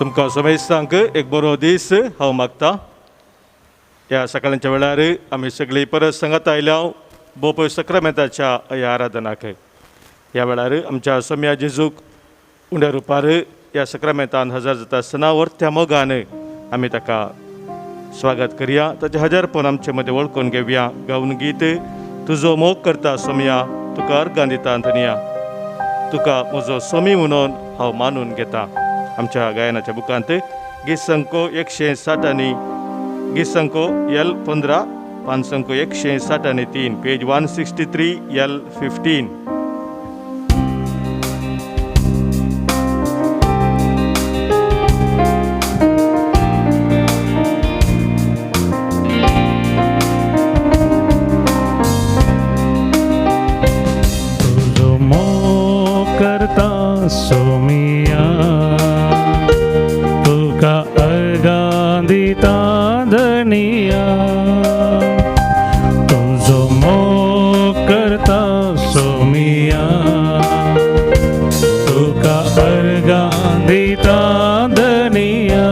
तुमकां समेस्तांक एक बरो दीस हांव मागतां. ह्या सकाळच्या वेळार आमी सगळीं परत सांगात आयल्या बोप सक्रामेंताच्या ह्या आराधनाक. ह्या वेळार आमच्या सोम्या जेजूक उण्या रुपार ह्या सक्रामेंतान हजर जाता आसतना वर्त्या मोगान आमी ताका स्वागत करया. ताचें हजरपण आमचे मदें वळखून घेवया. गावन गीत तुजो मोग करता सोम्या तुका अर्गां दिता धन्या, तुका म्हजो सोमी म्हणून हांव मानून घेता. आमच्या गायनाच्या बुकांत गीत संको 160 आनी गीत संको L15 पान संको 160 पेज 163 L15. तुझो मोग करता सोमिया तुका अर्गां दिता धनिया, तुझो मोग करता सोमिया तुका अर्गां दिता धनिया,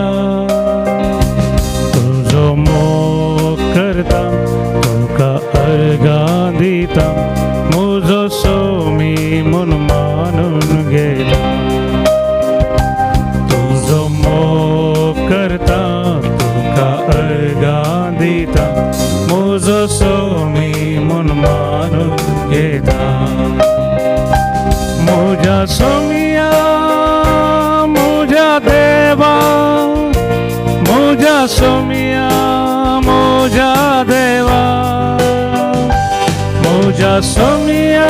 तुझो मोग करता तुका अर्गां दिता म्हजो सोमी म्हूण मानून घेता. तुझो मोग करता तुका अर्गां दिता म्हजो सोमी म्हूण मानून घेता. म्हज्या सोमिया म्हज्या देवा, म्हज्या सोमिया म्हज्या देवा, म्हज्या सोमिया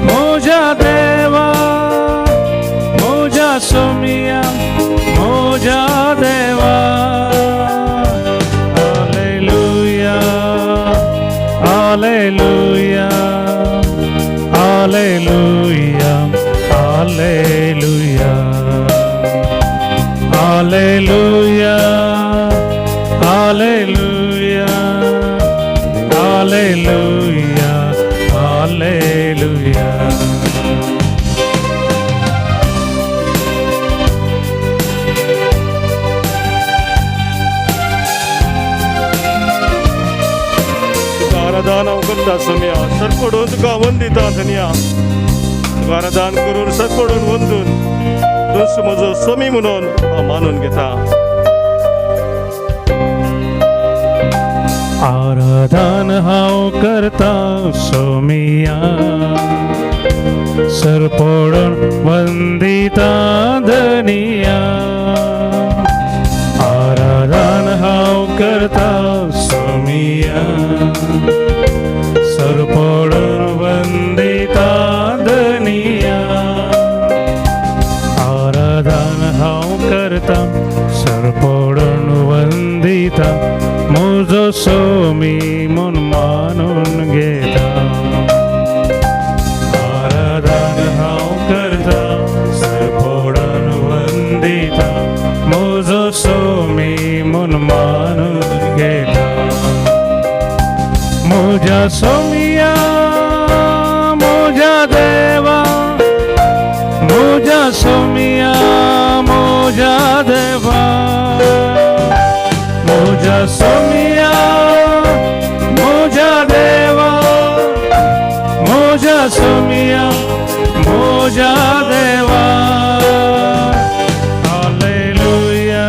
म्हज्या देवा, म्हज्या सोमिया म्हज्या देवा. Hallelujah hallelujah hallelujah hallelujah hallelujah hallelujah hallelujah hallelujah. आराधना करता सोम्या सरपडून तुका वंदिता धन्या, तुका आराधन करून सरपडून वंदून तूच म्हजो सोमी म्हणून हांव मानून घेता. आराधन हांव करता सोमिया सरपडून वंदिता धनिया, आराधन हांव करता सोमिया सरपडून वंदिता धनिया, आराधन हांव करता सरपडून वंदिता म्हजो सोमी म्हूण मानून घेता. आराधन हांव करता सरपडून वंदिता म्हजो सोमी म्हूण मानून घेता. म्हज्या सोमिया म्हज्या देवा, म्हज्या सोमिया म्हज्या देवा, म्हज्या सोमिया म्हज्या देवा, म्हज्या सोमिया म्हज्या देवा. Hallelujah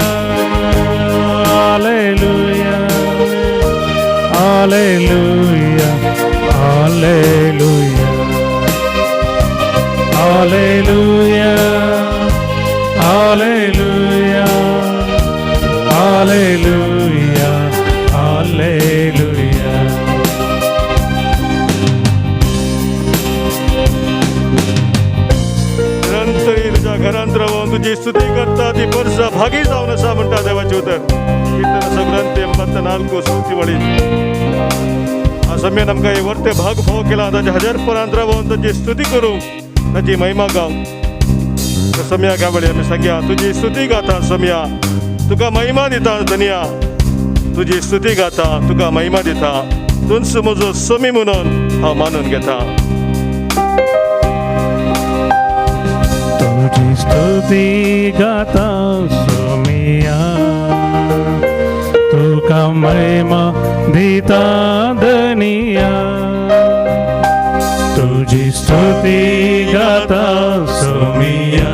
hallelujah hallelujah hallelujah hallelujah hallelujah hallelujah hallelujah. निरंतरी तुझ्या घरांत रावून तुझी स्तुती करता ती वर्सां भागी जावन आसा म्हणटा देवाचें उतर. कीर्तन संक्रांती 84 स्तुती वळी असम्यान आमकां हे वर्ते भाग फोव केला. ताच्या हजरपणांत रावून ताची स्तुती करूं, ताची महिमा गाव. सोम्या ह्या वेळी आमी सांगया तुजी स्तुती गाता सोम्या तुका महिमा दिता धन्या, तुजी स्तुती गाता तुका महिमा दिता. तूंच म्हजो सोमी म्हणून हांव मानून घेता. तुझी स्तुती गाता सोमिया तुका महिमा दिता धनिया तुझी स्तुती गाता सोमिया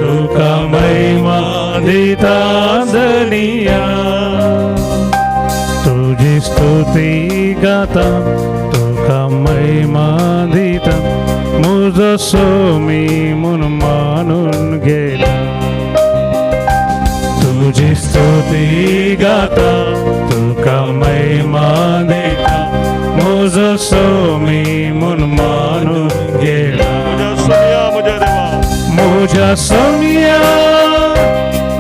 तुका महिमा दिता धनिया तुझी स्तुती गाता तुका महिमा दिता मुझ सोमी मन मानून गेला तुझी स्तुती गाता तुका महिमा दिता मुझ सोमी मन मानून गेला मुझ्या सोमिया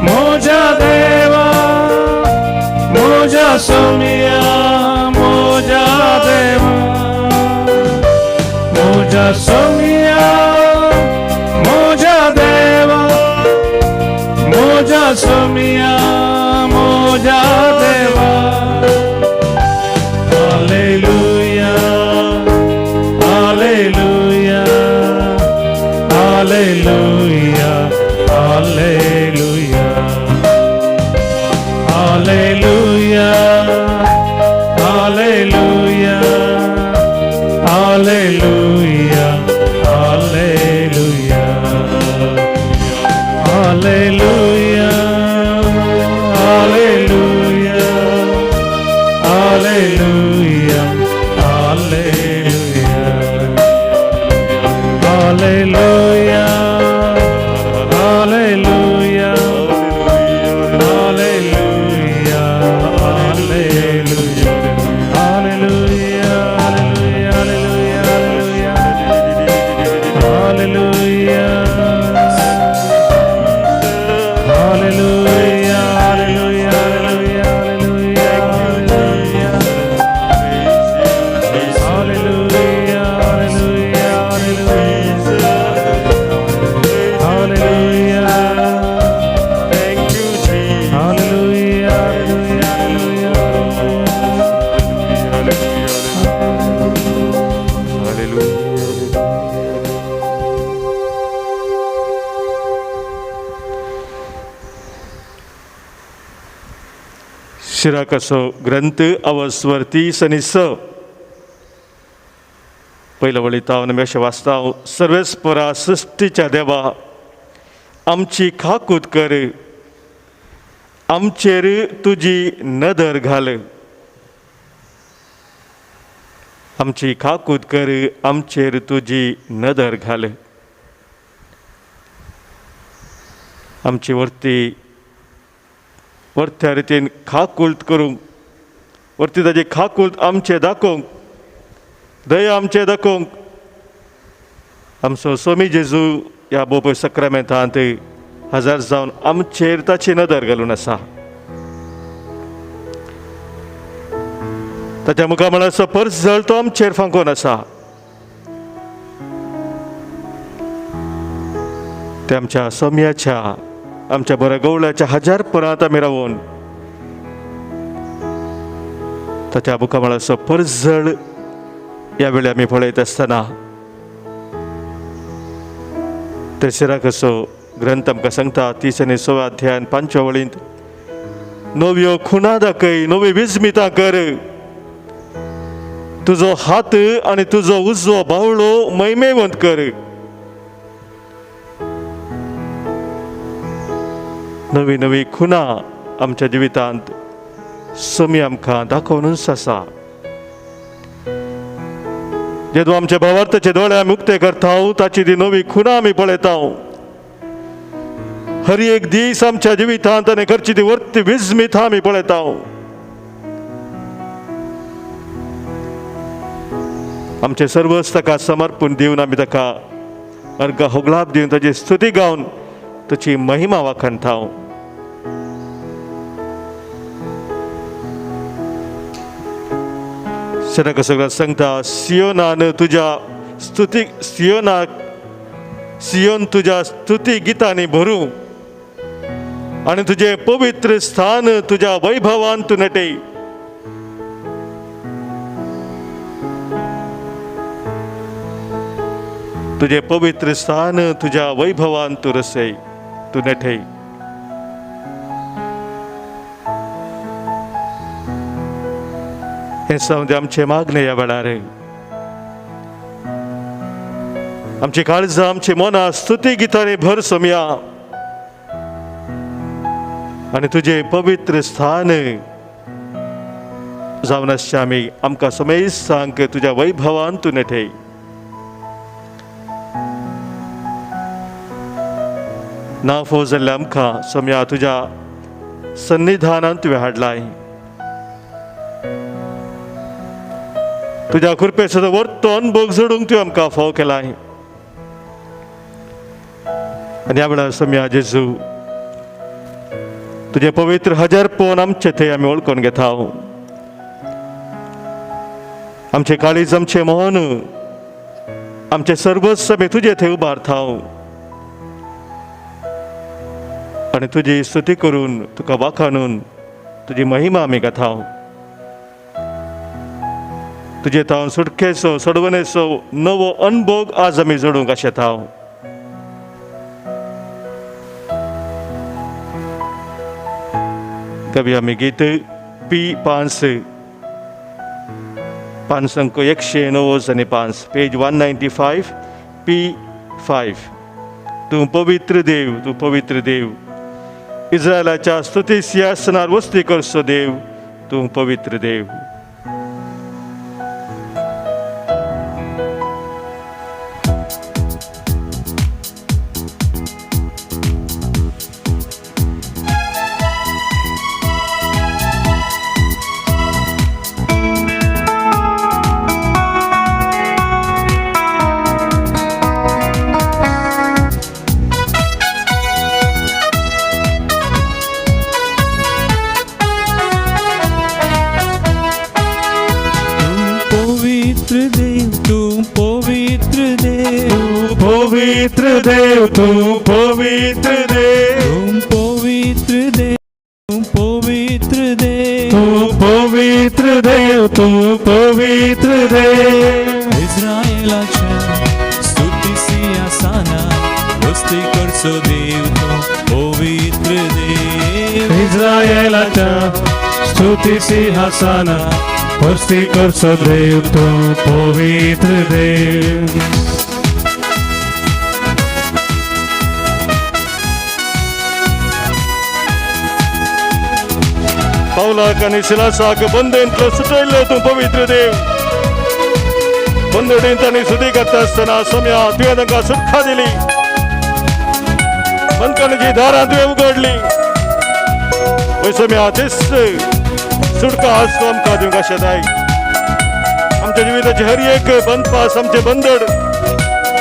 मुझ्या देवा मोजा सोमिया मोजा देवा मोजा सोमिया मोजा देवा मोजा सोमिया मोजा देवा hallelujah hallelujah hallelujah hallelujah Hallelujah, hallelujah, hallelujah, hallelujah, hallelujah, hallelujah, hallelujah, hallelujah, hallelujah, hallelujah. शिराकसो ग्रंथ अवस्वर्ती सनिस पहिलं वळीत हांव नमेश वाचता सर्वेस्परा सृष्टीच्या देवा आमची खाकूत कर आमचेर तुजी नदर घाल आमची खाकूत कर आमचेर तुजी नदर घाल आमची वर्त्या रितीन खाकुल्त करूंक वर्ती ताजी खाकुल्त आमचे दाखोवंक दया आमचे दाखोवंक आमचो स्वामी जेजू ह्या बोपय सक्रामेंतांत हजर जावन आमचेर ताची नदर घालून आसा ताच्या मुखामळाचो परजळ तो आमचेर फांकोन आसा ते आमच्या सोम्याच्या आमच्या बऱ्या गवळ्याच्या हजार परांत आमी रावून ताच्या मुखामळाचो परजळ ह्या वेळी आमी पळयत आसतना ते शिराकसो ग्रंथ आमकां सांगता 36 अध्यायान 5 वळींत नव्यो खुणा दाखय नवी विस्मितां कर तुजो हात आनी तुजो उजवो बावळो मैमेवंत कर नवी नवी खुणा आमच्या जिवितांत सोमी आमकां दाखोवनूच आसा जेदो आमच्या भावार्थाचे दोळे आमी उक्ते करता ताची ती नवी खुणा आमी पळयता हर एक दीस आमच्या जिवितांत आनी करची ती वर्ती विस्मितां आमी पळयता आमचे सर्वच ताका समर्पण दिवन आमी ताका अर्घ होगलाप दिवन ताची स्तुती गावन ताची महिमा वाखणता शरक सगळं सांगता सियोनान तुझ्या स्तुती सियोन तुझ्या स्तुती गितांनी भरू आणि तुझे पवित्र स्थान तुझ्या वैभवान तू नटे तुझे पवित्र स्थान तुझ्या वैभवान तू रसय तू नेठे. हे समजे आमचे मागणे या वेळार आमची काळजां आमची मनां स्तुती गितांनी भर सोमया आनी तुझे पवित्र स्थान जावन आसचे आमी आमकां समेज सांग तुझ्या वैभवान तू नेठे. नाफो जाल्ल्या आमकां सोमया तुझ्या सन्निधानांत तुवें हाडलाय. तुझ्या कृपेचो वर्तो अनुभव जोडूंक तुवें आमकां फाव केलाय. आनी ह्या वेळार सोमया जेजू तुझे पवित्र हजारपण आमचे थंय आमी वळखून घेता. आमचे काळीज आमचे मन आमचे सर्वस्व आमी तुजे थंय उबारता आनी तुजी स्तुती करून तुका वाखाणून तुजी महिमा आमी गाता. तुजे तावन सुटकेचो सोडवणेचो नवो अनुभव आज आमी जोडूंक आशेता. कवी आमी गीत P5 पानसंक 195 पेज 195 P5. तूं पवित्र देव तूं पवित्र देव इस्रायलाच्या स्तुती सिंहासनार वस्ती करचो देव तूं पवित्र देव. पवित्र देव तू पवित्र देव पवित्र देव पवित्र देव तू पवित्र देव तू पवित्र देव. इस्रायेलाच्या स्तुती सिंहासनार वस्ती करचो देव तू पवित्र देव. इस्रायेलाच्या स्तुती सिंहासनार वस्ती करचो देव तू पवित्र देव. पौलाक आनी सिलासाक बंदेंतलो सुटयल्लो तूं पवित्र देव. बंदडीन तांणी सुदी करता आसतना सोम्या तुवें तांकां सुटका दिली. बंदखणीची दारां तुवें उगडली. पळय सोम्या तेच सुटका आज तूं आमकां दिवंक आशेताय. आमच्या जिविताची हर एक बंदपास आमचे बंदड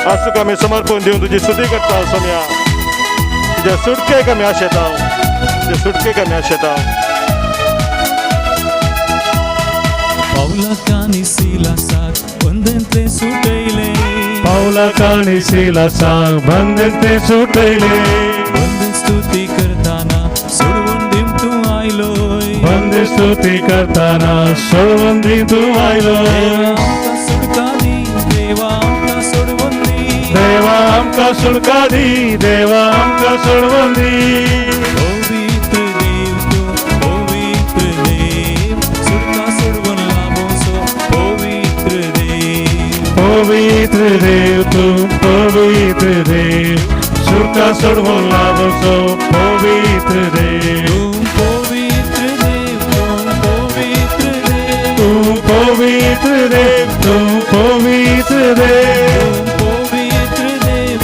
आज तुका आमी समर्पण दिवन तुजी सुदी करता सोम्या. तुज्या सुटकेक आमी आशेता तुज्या सुटकेक आमी आशेता. पौलाक आनी सिलासाक बंदेंतले सुटयले. पौलाक आनी सिलासाक बंदेंतले सुटयले. बंद स्तुती करताना सोडवून दिम तूं आयलोय. बंद स्तुती करताना सोडवून दी तूं आयलोय. सुटका दी देवा आमकां सोडवून दी. देवा आमकां सुटका दी देवा आमकां सोडवून दी. पवित्र देव तू पवित्र देव सुटका सोडवून लाभोसो पवित्र देव. पवित्र देव तू पवित्र देव सुटका सोडवून लाभोसो पवित्र देव. तू पवित्र देव तू पवित्र देव तू पवित्र देव. तू पवित्र देव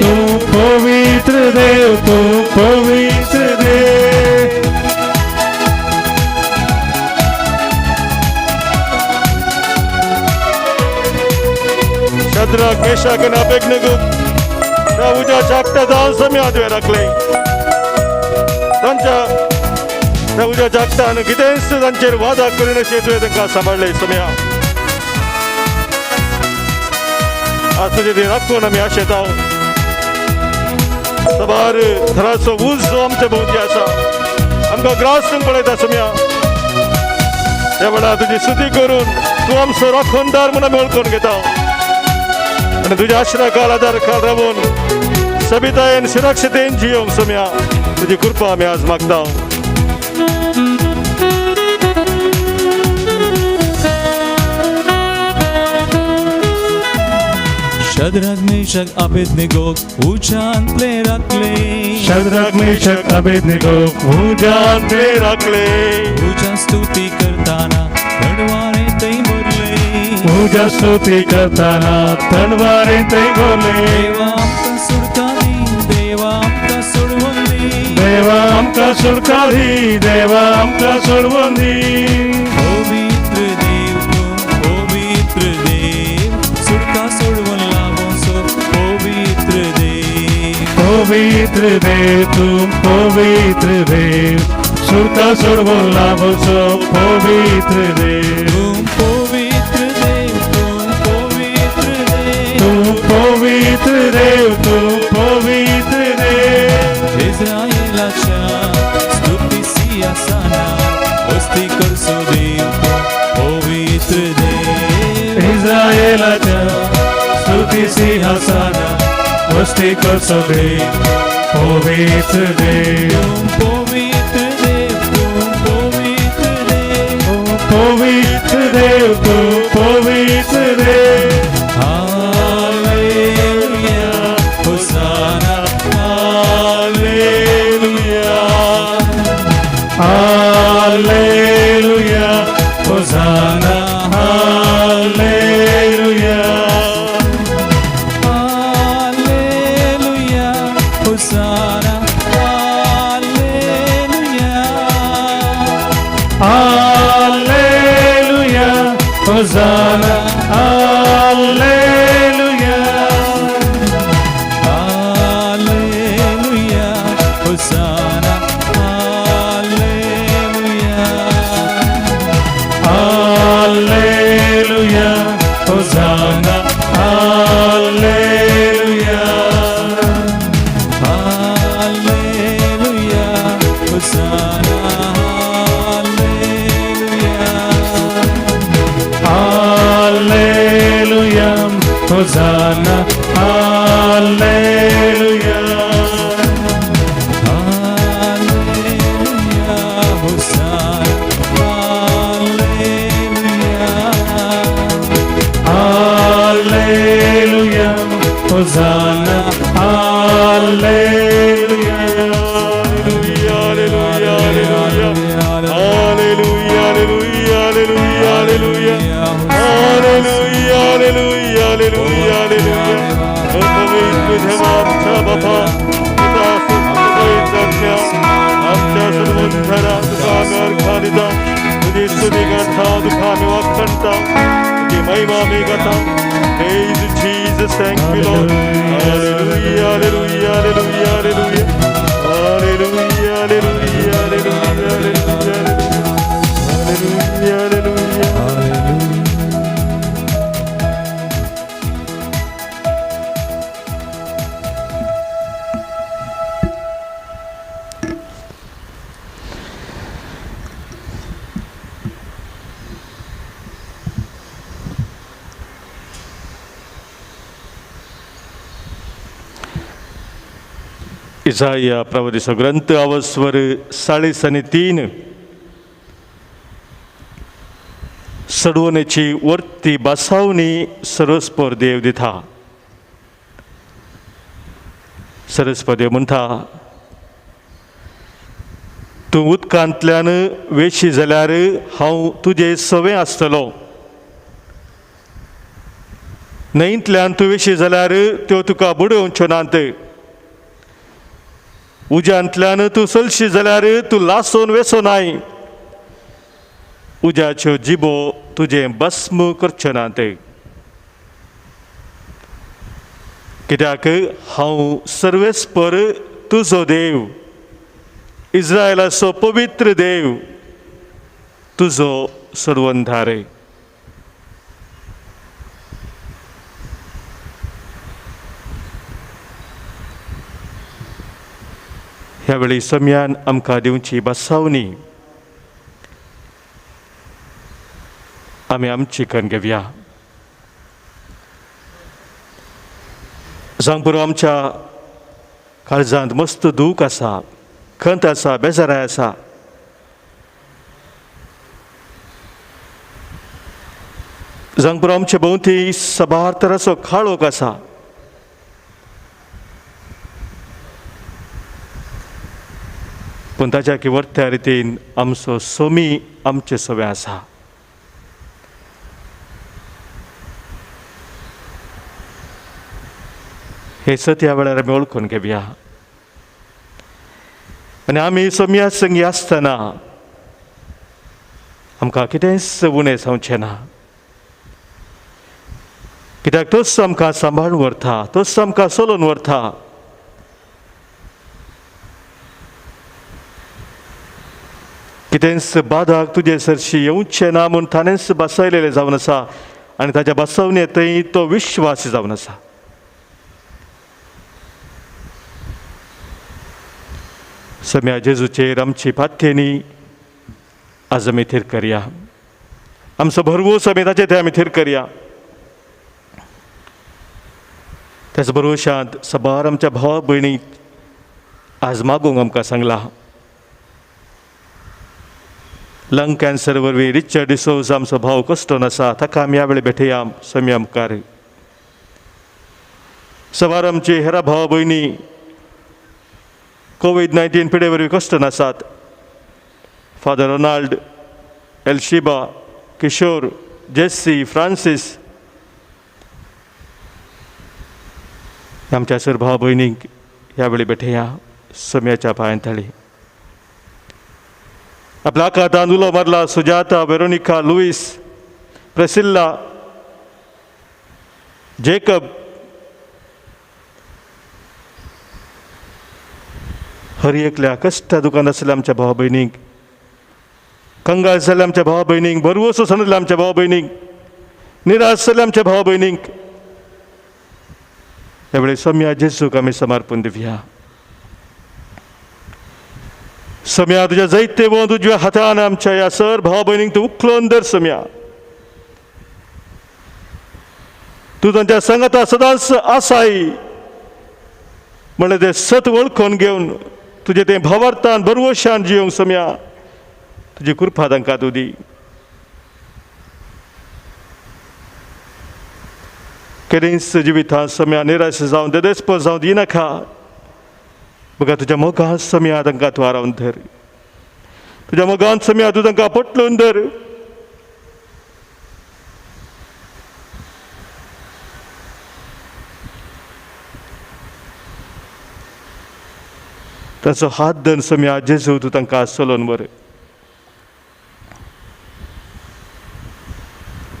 तू पवित्र देव तू पवित्र देव. शद्रक मेशक आनी अबेदnego त्या उज्याच्या आगटात सोम्या तुवें राखले. त्या उज्याच्या आगटान कितेंच तांचेर वादा करिनाशें तुवें तांकां सांबाळले सोम्या. आज तुजे ती राखून आमी आशेता. सबार थराचो उज जो आमच्या भोवती आसा आमकां ग्रासूंक पळयता सोम्या. त्या वेळार तुजी स्तुती करून तूं आमचो राखणदार म्हूण आमी वळखून घेता. आणि तुझ्या आश्रयाखाल आधारखाल राबून सबितायेन सुरक्षितेन जियोंक सोम्या तुझी कृपा आम्ही आज मागता. Shadrach, Meshach, Abednego उच्चांतले राखले. Shadrach, Meshach, Abednego उजांतले राखले. पूजा स्तुती करताना तळवारे ते बोलले. पूजा स्तुती करताना तलवारे ते बोलले. देवा आमका सुटका दी, देवा आमका सोडवून दी. देवा आमका सुटका दी, देवा आमका सोडवून दी. पवित्र देव तू, पवित्र देव सुटका सोडवून लावोसो. पवित्र देव, पवित्र देव तू, पवित्र देव सुटका सोडवून लाभसो. पवित्र देव तू पवित्र देव, तू पवित्र देव. तू पवित्र देव, तू पवित्र देव. इस्रायेलाच्या स्तुती सिंहासना वस्ती करसो देव तू पवित्र देव. इस्रायेलाच्या स्तुती सिंहासना वस्ती करसो देव. पवित्र देव, तू पवित्र देव, तू पवित्र देव. पवित्र देव, तू पवित्र देव. Hallelujah hosanna. Hallelujah, hallelujah hosanna. Hallelujah, hallelujah hosanna. Hallelujah, hallelujah hosanna. Hallelujah, hallelujah hosanna. Hallelujah, hallelujah hosanna. Hallelujah, hallelujah hosanna. Hallelujah hosanna. Hallelujah, hallelujah hosanna. Hallelujah hosanna. Hallelujah, hallelujah, hallelujah, hallelujah, hallelujah, hallelujah, hallelujah, hallelujah, hallelujah. पवित्र देवांचा बापा, पिता पवित्राच्या आमच्या सर्वंधरा तुका आम्ही अर्घालिता. तुझी स्तुती करता, तुका आम्ही वाखणता, तुझी महिमा आम्ही गाता. Praise Jesus, thank you Lord. Hallelujah, hallelujah, hallelujah, hallelujah. Hallelujah, hallelujah, hallelujah, hallelujah, hallelujah, hallelujah. Isaiah प्रवचनाचा ग्रंथ अवस्वर 43 सडवण्याची वरती बसावणी सरस्पर देव दिता. सरस्पर देव म्हणटा, तूं उदकांतल्यान वेशी जाल्यार हांव तुजे सवे आसतलो. न्हंयतल्यान तूं वेशी जाल्यार त्यो तुका बुडोवच्यो नात. उज्यांतल्यान तूं चलशी जाल्यार तूं लासून वेसो नाय. उज्याच्यो जिबो तुजें भस्म करच्यो नात. कित्याक हांव सर्वेस्पर तुजो देव, इस्रायेलाचो पवित्र देव, तुजो सर्वंधार. ह्या वेळी सम्यान आमकां दिवची बसावणी आमी आमची करून घेवया. सांग पुरो आमच्या काळजांत मस्त दूख आसा, खंत आसा, बेजाराय आसा. सांग पुरो आमचे भोंवती सबार तराचो काळोख आसा. पूण ताच्या किवर्त्या रितीन आमचो सोमी आमचे सोबे आसा. हे सत्य ह्या वेळार आमी ओळखून घेवया. आनी आमी सोम्या संगी आसतना आमकां कितेंच उणें जावचें ना. कित्याक तोच आमकां सांबाळून व्हरता, तोच आमकां चलोवन व्हरता. कितेंच बादाक तुजे सरशी येवचें ना म्हूण ताणेंच बसयलेलें जावन आसा आनी ताच्या बसवणेंतय तो विश्वास जावन आसा. सम्या जेजूचेर आमची पात्येनी आज आमी थीर करया. आमचो भरवोस आमी ताचे थंय आमी थीर करया. त्याच भरवशांत सबार आमच्या भावा भयणीक आज मागूंक आमकां सांगला. लंग कॅन्सर वरवीं रिचर्ड डिसोज आमचो भाव कश्टोन आसा, ताका आमी ह्या वेळी भेटया सम्या मुखार. सबार आमची हेरा भावा भयणी कोविड-19 पिडे वरवीं कश्टोन आसात. Father Ronald, Elshiba, Kishore, Jessie, Francis आमच्या सर भाव भयणीक ह्या वेळी भेटया सम्याच्या पांयांतळी. आपल्या आकांतान उलो मारला सुजाता, वेरोनिका, लुईस, प्रेसिल्ला, जेकब, हर एकल्या कश्टा दुकान आसलेल्या आमच्या भावा भयणीक, कंगाळ जाल्ल्या आमच्या भावा भयणीक, भरवोस वचनासलेल्या आमच्या भावा भयणीक, निराश जाल्ल्या आमच्या भावा भयणीक ह्या वेळी सम्या जेजूक आमी समर्पण दिवया. सम्या तुज्या जायते वोंद उजव्या हातान आमच्या ह्या सर भावा भयणीक तूं उखलोवन धर. सम्या तूं तांच्या सांगाता सदांच आसाय म्हणलें तें सत वळखून घेवन तुजें तें भावार्थान भरवशान जियोंक सम्या तुजी कृपा तांकां तूं दी. केदेंच जिवितांत सम्या निराश जावन देदेस्पद जावन दिनाका. बघा तुज्या मोगांत सम्या तांकां तूं आरावन धर. तुज्या मोगांत सम्या तूं तांकां पटलून धर. ताचो हात धरून सम्या जेजू तूं तांकां चलोवन व्हर.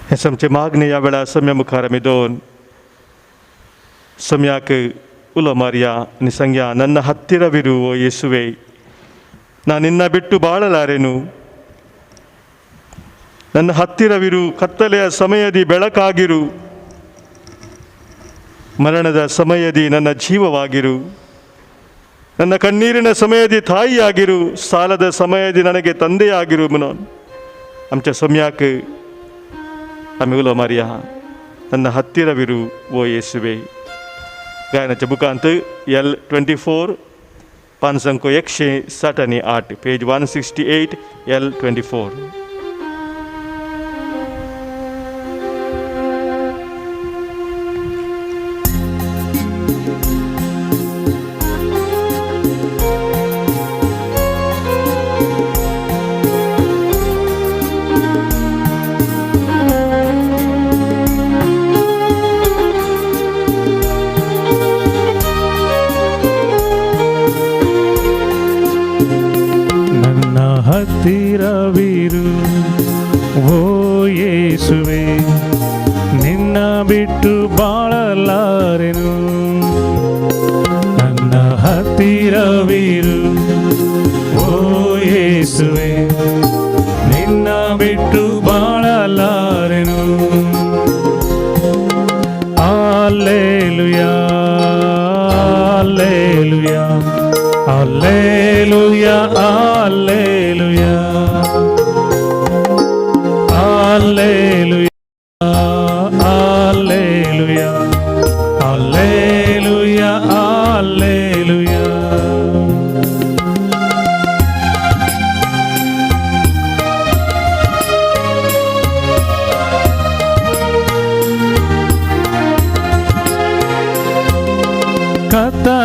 हें आमचे मागणी ह्या वेळार सम्या मुखार आमी दवरून सम्याक उलो मारया आनी सांगया, ನನ್ನ ಹತ್ತಿರವಿರು ಓ ಯೇಸುವೆ, ನಾನು ನಿನ್ನ ಬಿಟ್ಟು ಬಾಳಲಾರೆನು. ನನ್ನ ಹತ್ತಿರವಿರು, ಕತ್ತಲೆಯ ಸಮಯದಿ ಬೆಳಕಾಗಿರು, ಮರಣದ ಸಮಯದಿ ನನ್ನ ಜೀವವಾಗಿರು, ನನ್ನ ಕಣ್ಣೀರಿನ ಸಮಯದಿ ತಾಯಿಯಾಗಿರು, ಸಾಲದ ಸಮಯದಿ ನನಗೆ ತಂದೆಯಾಗಿರು म्हणून आमच्या सम्याक आमी उलो मारया, ನನ್ನ ಹತ್ತಿರವಿರು ಓ ಯೇಸುವೆ. गायनाच्या बुकांत L24 पानसंख्या 168 पेज 168 L24. ಹತ್ತಿರವಿರು ಓ ಯೇಸುವೆ, ನಿನ್ನ ಬಿಟ್ಟು ಬಾಳಲಾರೆನು. ನನ್ನ ಹತ್ತಿರವಿರು ಓ ಯೇಸುವೆ, ನಿನ್ನ ಬಿಟ್ಟು ಬಾಳಲಾರೆನು. Alleluia, Alleluia, Alleluia, Alleluia, Alleluia, Alleluia,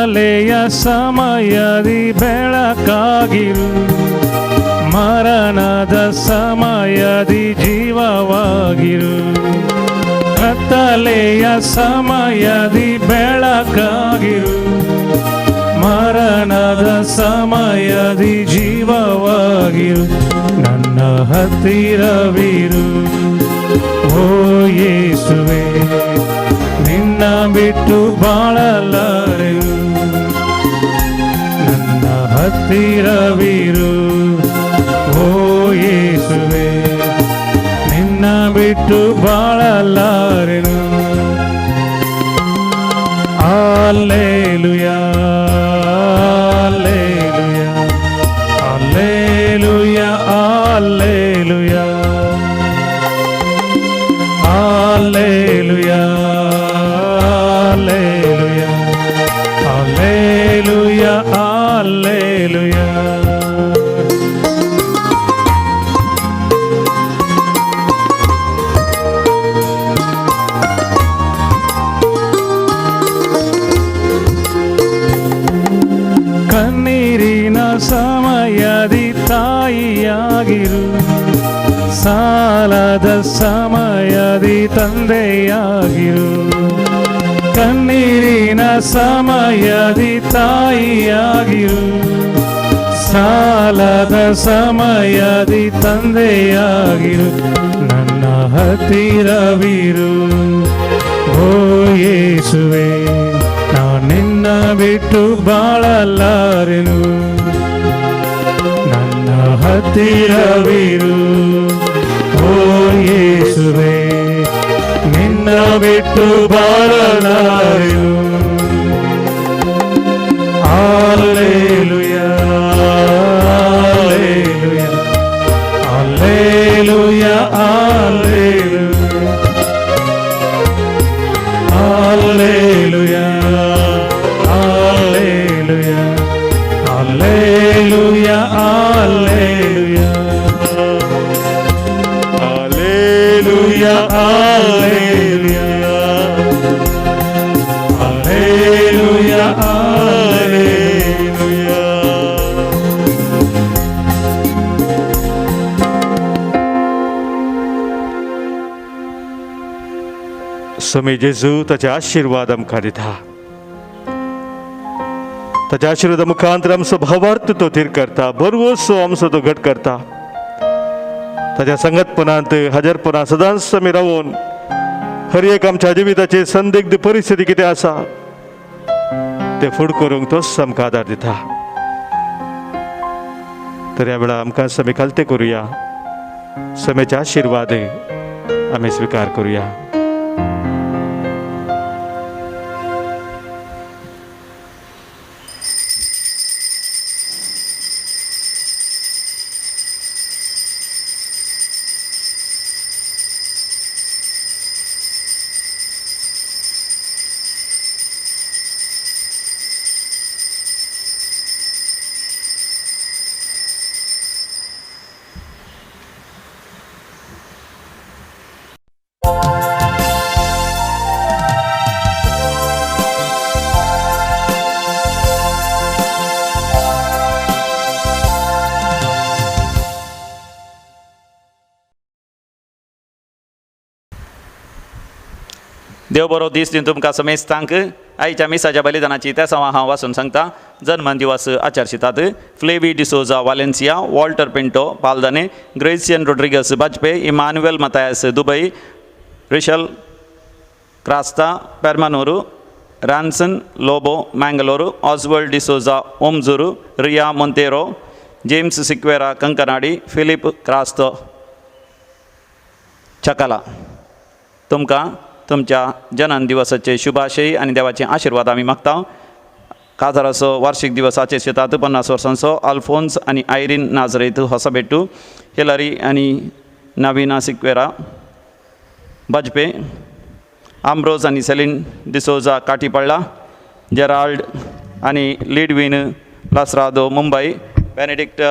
ಕತ್ತಲೆಯ ಸಮಯದಿ ಬೆಳಕಾಗಿರು, ಮರಣದ ಸಮಯದಿ ಜೀವವಾಗಿರು. ಕತ್ತಲೆಯ ಸಮಯದಿ ಬೆಳಕಾಗಿರು, ಮರಣದ ಸಮಯದಿ ಜೀವವಾಗಿರು. ನನ್ನ ಹತ್ತಿರವಿರು ಓ ಯೇಸುವೆ, ನಿನ್ನ ಬಿಟ್ಟು ಬಾಳಲಾರೆನು. ನನ್ನ ಹತ್ತಿರವಿರು ಓ ಯೇಸುವೆ, ನಿನ್ನ ಬಿಟ್ಟು ಬಾಳಲಾರೆನು. Hallelujah hallelujah hallelujah hallelujah hallelujah hallelujah hallelujah hallelujah. ಕಣ್ಣೀರಿನ ಸಮಯದಿ ತಾಯಿಯಾಗಿರು, ಸಾಲದ ಸಮಯದಿ ತಂದೆಯಾಗಿರು. ಕಣ್ಣೀರಿನ ಸಮಯದಿ ತಾಯಿಯಾಗಿರು, ಸಾಲದ ಸಮಯದಿ ತಂದೆಯಾಗಿರು. ನನ್ನ ಹತ್ತಿರವಿರು ಓ ಯೇಸುವೆ, ನಿನ್ನ ಬಿಟ್ಟು ಬಾಳಲಾರೆನು. ನನ್ನ ಹತ್ತಿರವಿರು ಓ ಯೇಸುವೆ, ನಿನ್ನ ಬಿಟ್ಟು ಬಾಳಲಾರೆನು. Hallelujah hallelujah hallelujah hallelujah hallelujah hallelujah hallelujah hallelujah hallelujah hallelujah hallelujah. स्वामी जेजू ताचे आशीर्वाद आमकां दिता. ताच्या आशिर्वादा मुखांतर आमचो भावार्थ तो थीर करता, बरवसो आमचो तो घट करता. ताच्या संगतपणांत हजरपणां सदांच आमी रावून हर एक आमच्या जिविताची संदिग्ध परिस्थिती कितें आसा ते फुड करूंक तोच आमकां आदार दिता. तर ह्या वेळा आमकां आमी खालते करुया, समेचे आशिर्वाद आमी स्विकार करुया. देव बरो दीस दिवन तुमकां समेस्तांक आयच्या मिसाच्या बलिदानाची त्या सवा हांव वाचून सांगता. जन्म दिवस आचरशितात. Flavy D'Souza Valencia, Walter Pinto Paldane, Gracian Rodrigues Bajpe, Emmanuel Mathias Dubai, Rishal Crasta Permannur, Ranson Lobo Mangalore, Oswald D'Souza Omzoor, Ria Monteiro, James Sequeira Kankanady, Philip Crasto Chakala. तुमकां तुमच्या जन्म दिवसाचे शुभाशय आणि देवाचे आशीर्वाद आमी मागता. काजाराचो वार्षिक दिवस आचरशितात. 50 वर्सांचो अल्फोन्स आणि आयरीन नाझरेत होसाबेट्टू, हिलरी आणि नवीना सिक्वेरा बाजपे, आम्ब्रोज आणि सेलिन डिसोजा काटीपळ्ळा, जेराल्ड आणि लिडविन लासरादो मुंबई, बेनेडिक्ट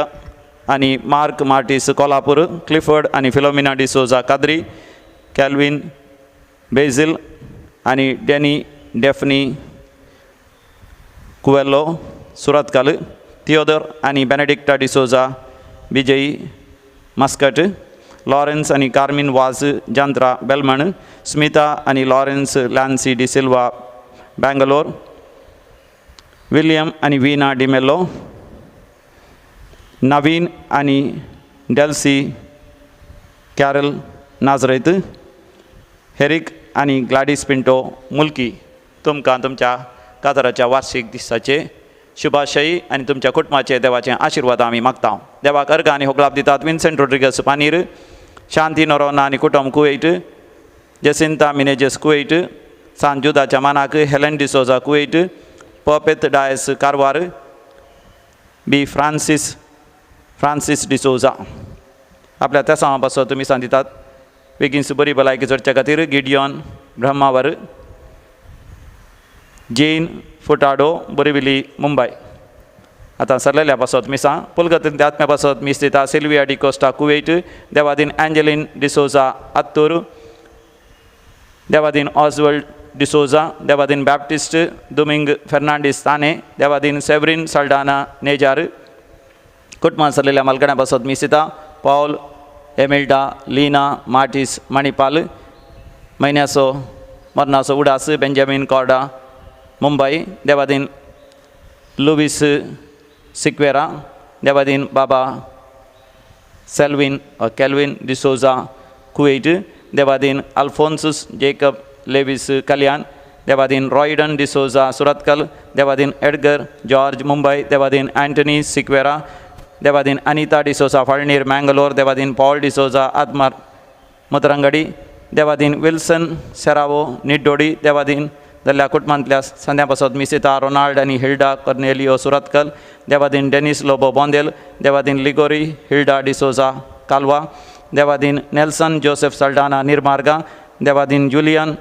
आणि मार्क मार्टिस कोल्हापूर, क्लिफर्ड आणि फिलोमिना डिसोजा काद्री, कॅल्विन बेझिल आणि डॅनी डेफनी कुवेल्लो सुरतकल थियोदर आनी बेनेडिक्टा डिसोजा विजयी मस्कट लॉरेन्स आनी कार्मिन वाज जंत्रा बेलमण स्मिता आनी लॉरेन्स लॅन्सी डी सिल्वा बेंगलोर विलियम आनी वीना डिमेलो नवीन आनी डेल्सी कॅरल नाजरेत हेरिक आनी ग्लाडिस पिंटो मुल्की तुमकां तुमच्या काजाराच्या वार्षिक दिसाचे शुभाशयी आनी तुमच्या कुटुंबाचे देवाचे आशिर्वाद आमी मागता. देवाक अर्घ आनी होगलाप दितात विन्सेंट रोड्रिगस पानीर, शांती नोरोना आनी कुटुंब कुवेट, जसिंता मिनेजेस कुवेट, सांजुदाच्या मानाक हेलेन डिसोजा कुवेट, पर्पेत डायस कारवार, बी फ्रांसीस डिसोजा. आपल्या त्या सामा पासत तुमी सांदितात बेगीनच बरी भलायकी जोडच्या खातीर गिडियॉन ब्रह्मावर, जेन फुटाडो बोरिविली मुंबय. आतां सरलेल्या पासत मिसां पुलगतीन आत्म्या पासत मिस दिता सिल्विया डी कोस्टा कुवेट, देवादीन एंजेलिन डिसोजा आत्तूर, देवादीन ऑजवर्ल्ड डिसोजा, देवादीन बॅप्टिस्ट दुमिंग फेर्नांडीस ताने, देवादीन सेवरीन सल्डाना नेजार. कुटुंबान सरलेल्या मालगड्या पासत मिस दिता Paul Emilda Leena Martis Manipal, म्हयन्याचो मरणाचो उडास बेंजामीन कॉर्डा मुंबय, देवादीन लुवीस सिक्वेरा, देवादीन बाबा केल्विन डिसोजा कुवेट, देवादीन अल्फोन्सस जेकब लेविस कल्याण, देवादीन रॉयडन डिसोजा सुरतकल, देवादीन एडगर जॉर्ज मुंबय, देवादीन अँटनी सिक्वेरा, देवादीन अनिता डिसोजा फाळनीर मँगलोर, देवादीन पॉल डिसोजा आत्मार मुतरंगडी, देवादीन विल्सन सेरावो निड्डोडी, देवादीन जाल्ल्या कुटुंबांतल्या संद्या पासत मिसिता रोनाल्ड आनी हिल्डा कर्नेलियो सुरतकल, देवादीन डेनिस लोबो बोंदेल, देवादीन लिगोरी हिल्डा डिसोजा कालवा, देवादीन नेल्सन जोसेफ सल्डाना निर्मार्गा, देवादीन जुलियन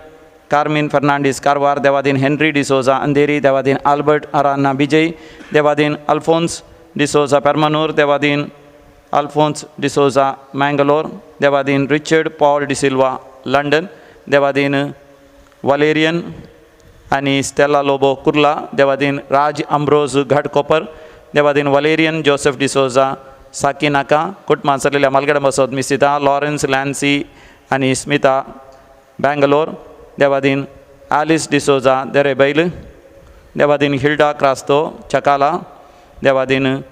कार्मिन फर्नांडीस कारवार, देवादीन हेनरी डिसोजा अंधेरी, देवादीन आल्बर्ट अराना बिजय, देवादीन अल्फोन्स डिसोजा पेर्मनूर, देवादीन अल्फोन्स डिसोजा मँगलोर, देवादीन रिचर्ड पॉल डिसिल्वा लंडन, देवादीन वालेरियन आनी स्टेला लोबो कुर्ला, देवादीन राज अम्ब्रोज घाटकोपर, देवादीन वालेरियन जोसेफ डिसोजा साकिनाका. कुटुंबान सरलेल्या मालगड्या पासत मिसिता लॉरेन्स लॅन्सी आनी स्मिता बेंगलोर, देवादीन आलिस डिसोजा देरेबैल, देवादीन हिल्डा क्रास्तो चकाला, देवादीन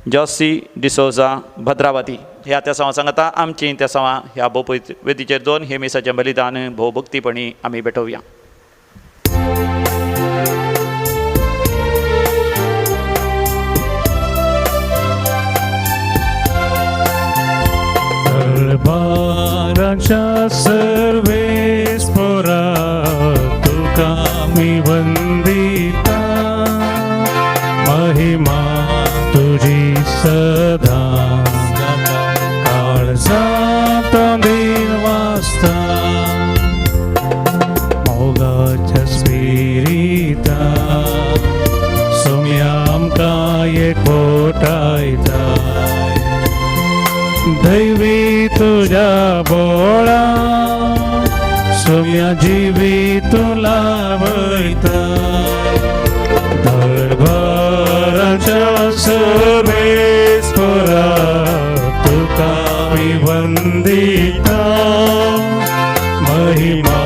जॉसी डिसोजा भद्रावती. ह्या त्या सवा सांगता आमची त्या सवा ह्या भोवपळी वेदीचेर दोन हे मिसाचें बलिदान भोवभक्तीपणी आमी भेटोवया. दरबाराच्या सर्वेस्परा तुका मी वंदिता, महिमा तुझी सदा काळजात दिन वाजता, मोगाच्या स्पिरिता सोम्या आमकां एकवटायता, दैवी तुझ्या बोळा सोम्या जिवी तुला वयता, दरबाराच्या सर्वेस्परा तुका मी वंदिता, महिमा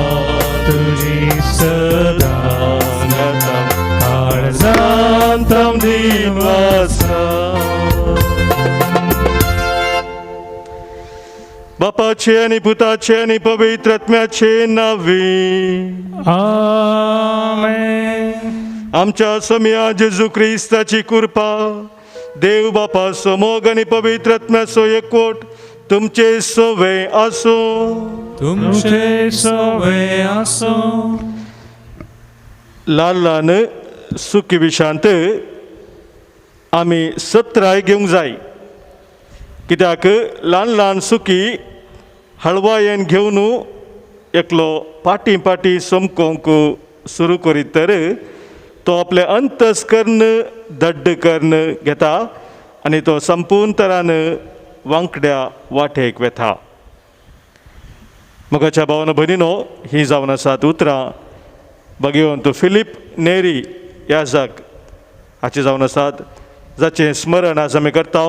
तुझी सदा काळजांत दिन वाजता. बापाचे आणि पुताचे आणि पवित्र आत्म्याचे नावे. आमेन. आमच्या सम्या जेजू क्रिस्ताची कृपा, देव बापा समोग आणि पवित्र आत्म्याचो एकवट तुमचे सवे आसो. तुमचे सवे आसो. ल्हान ल्हान सुखी विशांत आमी सत्राय घेवंक जाय, कित्याक ल्हान ल्हान सुखी हळवायेन घेवन एकलो पाटी पाटी समकोंक सुरू करीत तर तो आपले अंतस्कर्ण दड्ड कर्ण घेता आनी तो संपूर्ण तरान वांकड्या वाटेक वेता. मोगाच्या भावानो भयणीनो, ही जावन आसात उतरां भगवंत फिलीप नेरी याजाक हाचे जावन आसात जाचें स्मरण आज आमी करता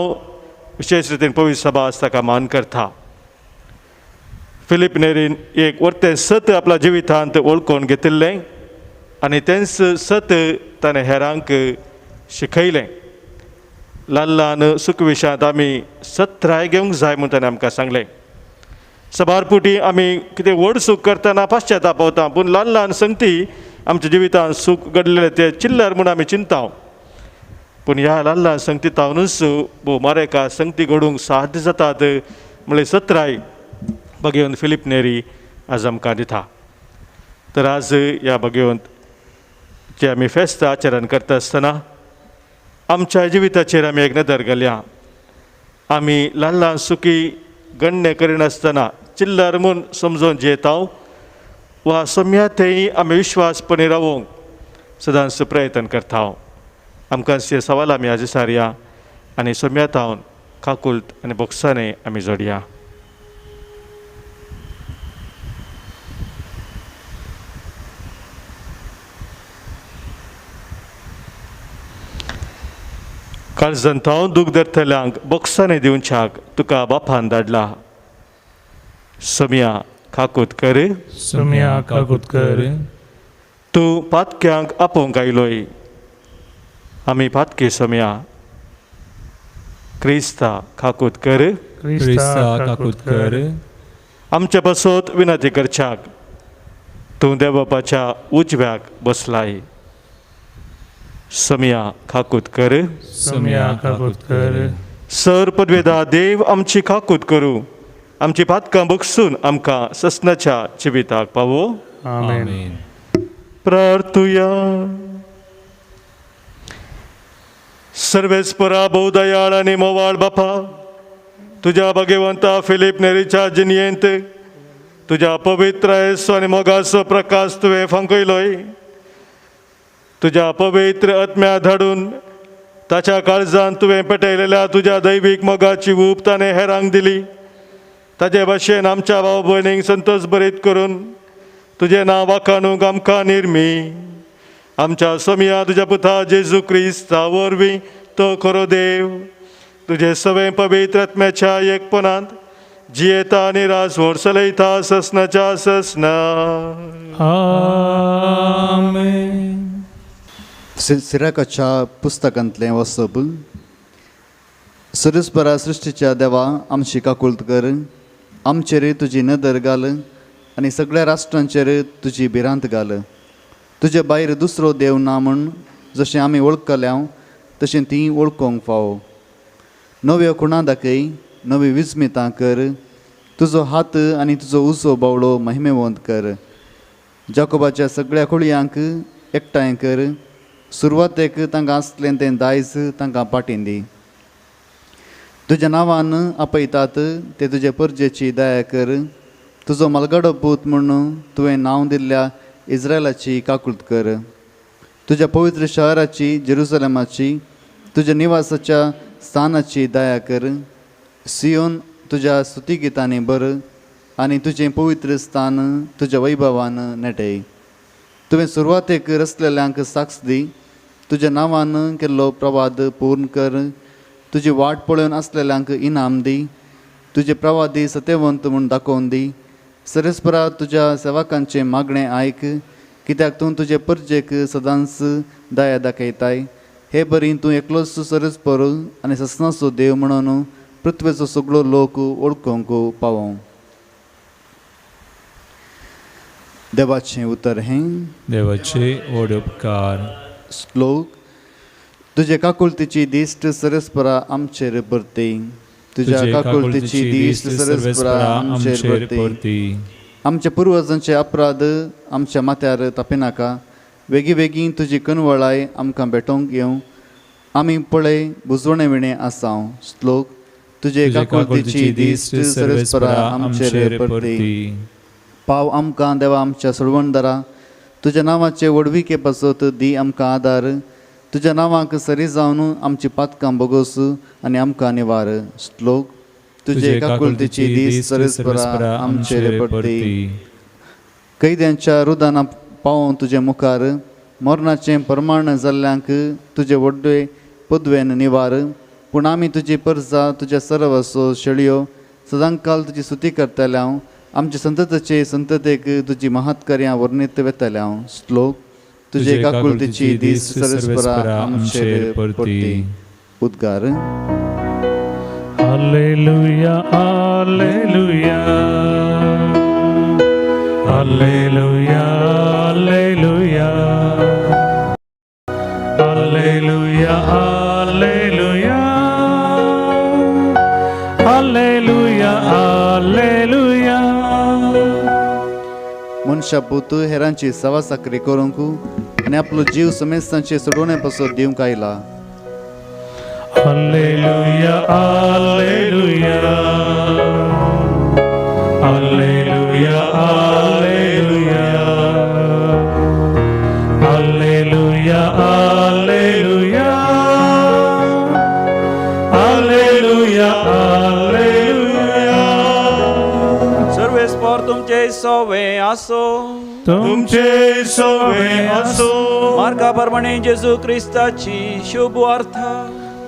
विशेष रितीन पवित्र सभा आज ताका मान करता. फिलीप नेरीन एक वर्तें सत आपल्या जिवितांत वळखून घेतिल्लें आनी तेंच सत ताणें हेरांक शिकयलें. ल्हान ल्हान सुखविशांत आमी सत्राय घेवंक जाय म्हूण ताणें आमकां सांगलें. सबारपुटी आमी कितें व्हड सूख करतना पाश्चाताप पावता, पूण ल्हान ल्हान संगती आमच्या जिवितांत सूख घडलेलें तें चिल्लर म्हूण आमी चिंता. पूण ह्या ल्हान ल्हान संगतींतावनूच भोव मारेका संगती घडोवंक साध्य जातात म्हळ्यार सत्राय भगवंत फिलीप नेरी आज आमकां दिता. तर आज ह्या भगवंत जे आमी फेस्त आचरण करता आसतना आमच्या जिविताचेर आमी एक नदर घालया. आमी ल्हान ल्हान सुखी गण्य करिनासतना चिल्लर म्हूण समजून जियेता वा सम्यातेय आमी विश्वासपणी रावूंक सदांच प्रयत्न करता. आमकां हे सवाल आमी आज सारया आनी सम्यातावन काकुल्त आनी बोक्सांनी आमी जोडया. काळजांत हांव दूख धरतल्यांक बोक्सांनी दिवच्याक तुका बापान धाडला. सम्या काकूत कर, सम्या काकूत कर. तूं पातक्यांक आपोवंक आयलोय. आमी पातकी सम्या क्रिस्ता काकूत कर. क्रिस्ता काकूत कर. आमचे बसोत विनंती करच्याक तूं देव बापाच्या उजव्याक बसलाय. सम्या काकूत कर. सम्या काकूत कर. सर पदवेदा देव आमची काकूत करूं. आमची पातकां बगसून आमकां ससनाच्या जिविताक पावो. आमेन. प्रार्थुया. सर्वेस्परा बहुदयाळ आनी मोवाळ बापा, तुज्या भगवंता फिलीप नेरीच्या जिणयेंत तुज्या पवित्र येसो आनी मोगाचो प्रकाश तुवें फांकयलोय. तुज्या पवित्र आत्म्या धाडून ताच्या काळजांत तुवें पेटयलेल्या तुज्या दैवीक मोगाची ऊब ताणें हेरांक दिली. ताचे भाशेन आमच्या भाव भयणींक संतोश बरीत करून तुजें नांव वाखाणूंक आमकां निर्मी. आमच्या सम्या तुज्या पुता जेजू क्रिस्ता वरवीं तो खरो देव तुजे सवें पवित्र आत्म्याच्या एकपणांत जियेता आनी रासवड चलयता ससनाच्या ससना. आमेन. सिराकाच्या पुस्तकांतलें वसप. सरस्परा सृश्टीच्या देवा आमची काकुळत कर. आमचेर तुजी नदर घाल आनी सगळ्या राष्ट्रांचेर तुजी भिरांत घाल. तुजे भायर दुसरो देव ना म्हूण जशें आमी वळखल्या तशें ती वळखूंक फावो. नव्यो खुणा दाखय, नवी विस्मितां कर. तुजो हात आनी तुजो उजो बावळो महिमेवंत कर. जाकोबाच्या सगळ्या खोळयांक एकठांय कर. सुरवातेक तांकां आसलें तें दायज तांकां पाटीन दी. तुज्या नांवान आपयतात ते तुजे परजेची दया कर. तुजो मलगडो पूत म्हूण तुवें नांव दिल्ल्या इस्रायलाची काकुळत कर. तुज्या पवित्र शहराची जेरुसलेमाची तुज्या निवासाच्या स्थानाची दया कर. सियोन तुज्या स्तुतिगितांनी भर आनी तुजें पवित्र स्थान तुज्या वैभवान नेटय. तुवें सुरवातेक रचलेल्यांक साक्ष दी. तुज्या नांवान केल्लो प्रवाद पूर्ण कर. तुजी वाट पळोवन आसलेल्यांक इनाम दी. तुजे प्रवादी सत्यवंत म्हूण दाखोवन दी. सरस्परा तुज्या सेवकांचें मागणें आयक, कित्याक तूं तुजे परजेक सदांच दया दाखयताय. हे बरी तूं एकलोच सरस्पर आनी ससनाचो देव म्हणून पृथ्वेचो सगळो लोक वळखूंक पावो. देवाचें उतर हें. देवाचे व्हड उपकार. श्लोक. तुजे काकुळतीची दिश्ट सरस्परा आमचेर परती. तुज्या काकुळतीची दिश्ट सरस्परा आमचेर परती. आमच्या पुर्वजांचे अपराध आमच्या माथ्यार तापिनाका. वेगी वेगीं तुजी कनवळाय आमकां भेटोवंक येवं. आमी पळय बुजवणे विणे आसांव. श्लोक. तुजे काकुळतीची दिश्ट सरस्परा आमचेर परती. पाव आमकां देवा आमच्या सोडवणदारा. तुज्या नांवाचे व्हडविके पासत दी आमकां आदार. तुज्या नांवाक सरी जावन आमची पातकां बोगोस आनी आमकां निवार. श्लोक. तुजे काकुळतीची दिस सरस्परा आमचेर पडटी. कैद्यांच्या रुदाना पावों तुजे मुखार. मरणाचें प्रमाण जाल्ल्यांक तुजे व्हडले पदवेन निवार. पूण आमी तुजी परजा तुज्या सर्वस्व शेळयो सदांकाल तुजी स्तुती करतले हांव. आमचे संततेचे संततेक तुजी महात्कार्यां वर्णीत वेतले हांव. श्लोक तुजे एकाकुलतेची दीस सरस्परा आमचेर परती. उद्गार. Hallelujah hallelujah hallelujah hallelujah hallelujah hallelujah hallelujah hallelujah. मनशा पूत हेरांची सवा साकरी करूंक आनी आपलो जीव समेस्तांचे सोडवणे पासत दिवंक आयला. Hallelujah hallelujah hallelujah hallelujah hallelujah hallelujah hallelujah hallelujah. सर्वेस्पर तुमचे सोवे आसो. तुमचे सोवे असो. मार्गाप्रमाणे जेजू क्रिस्ताची शुभ वार्ता.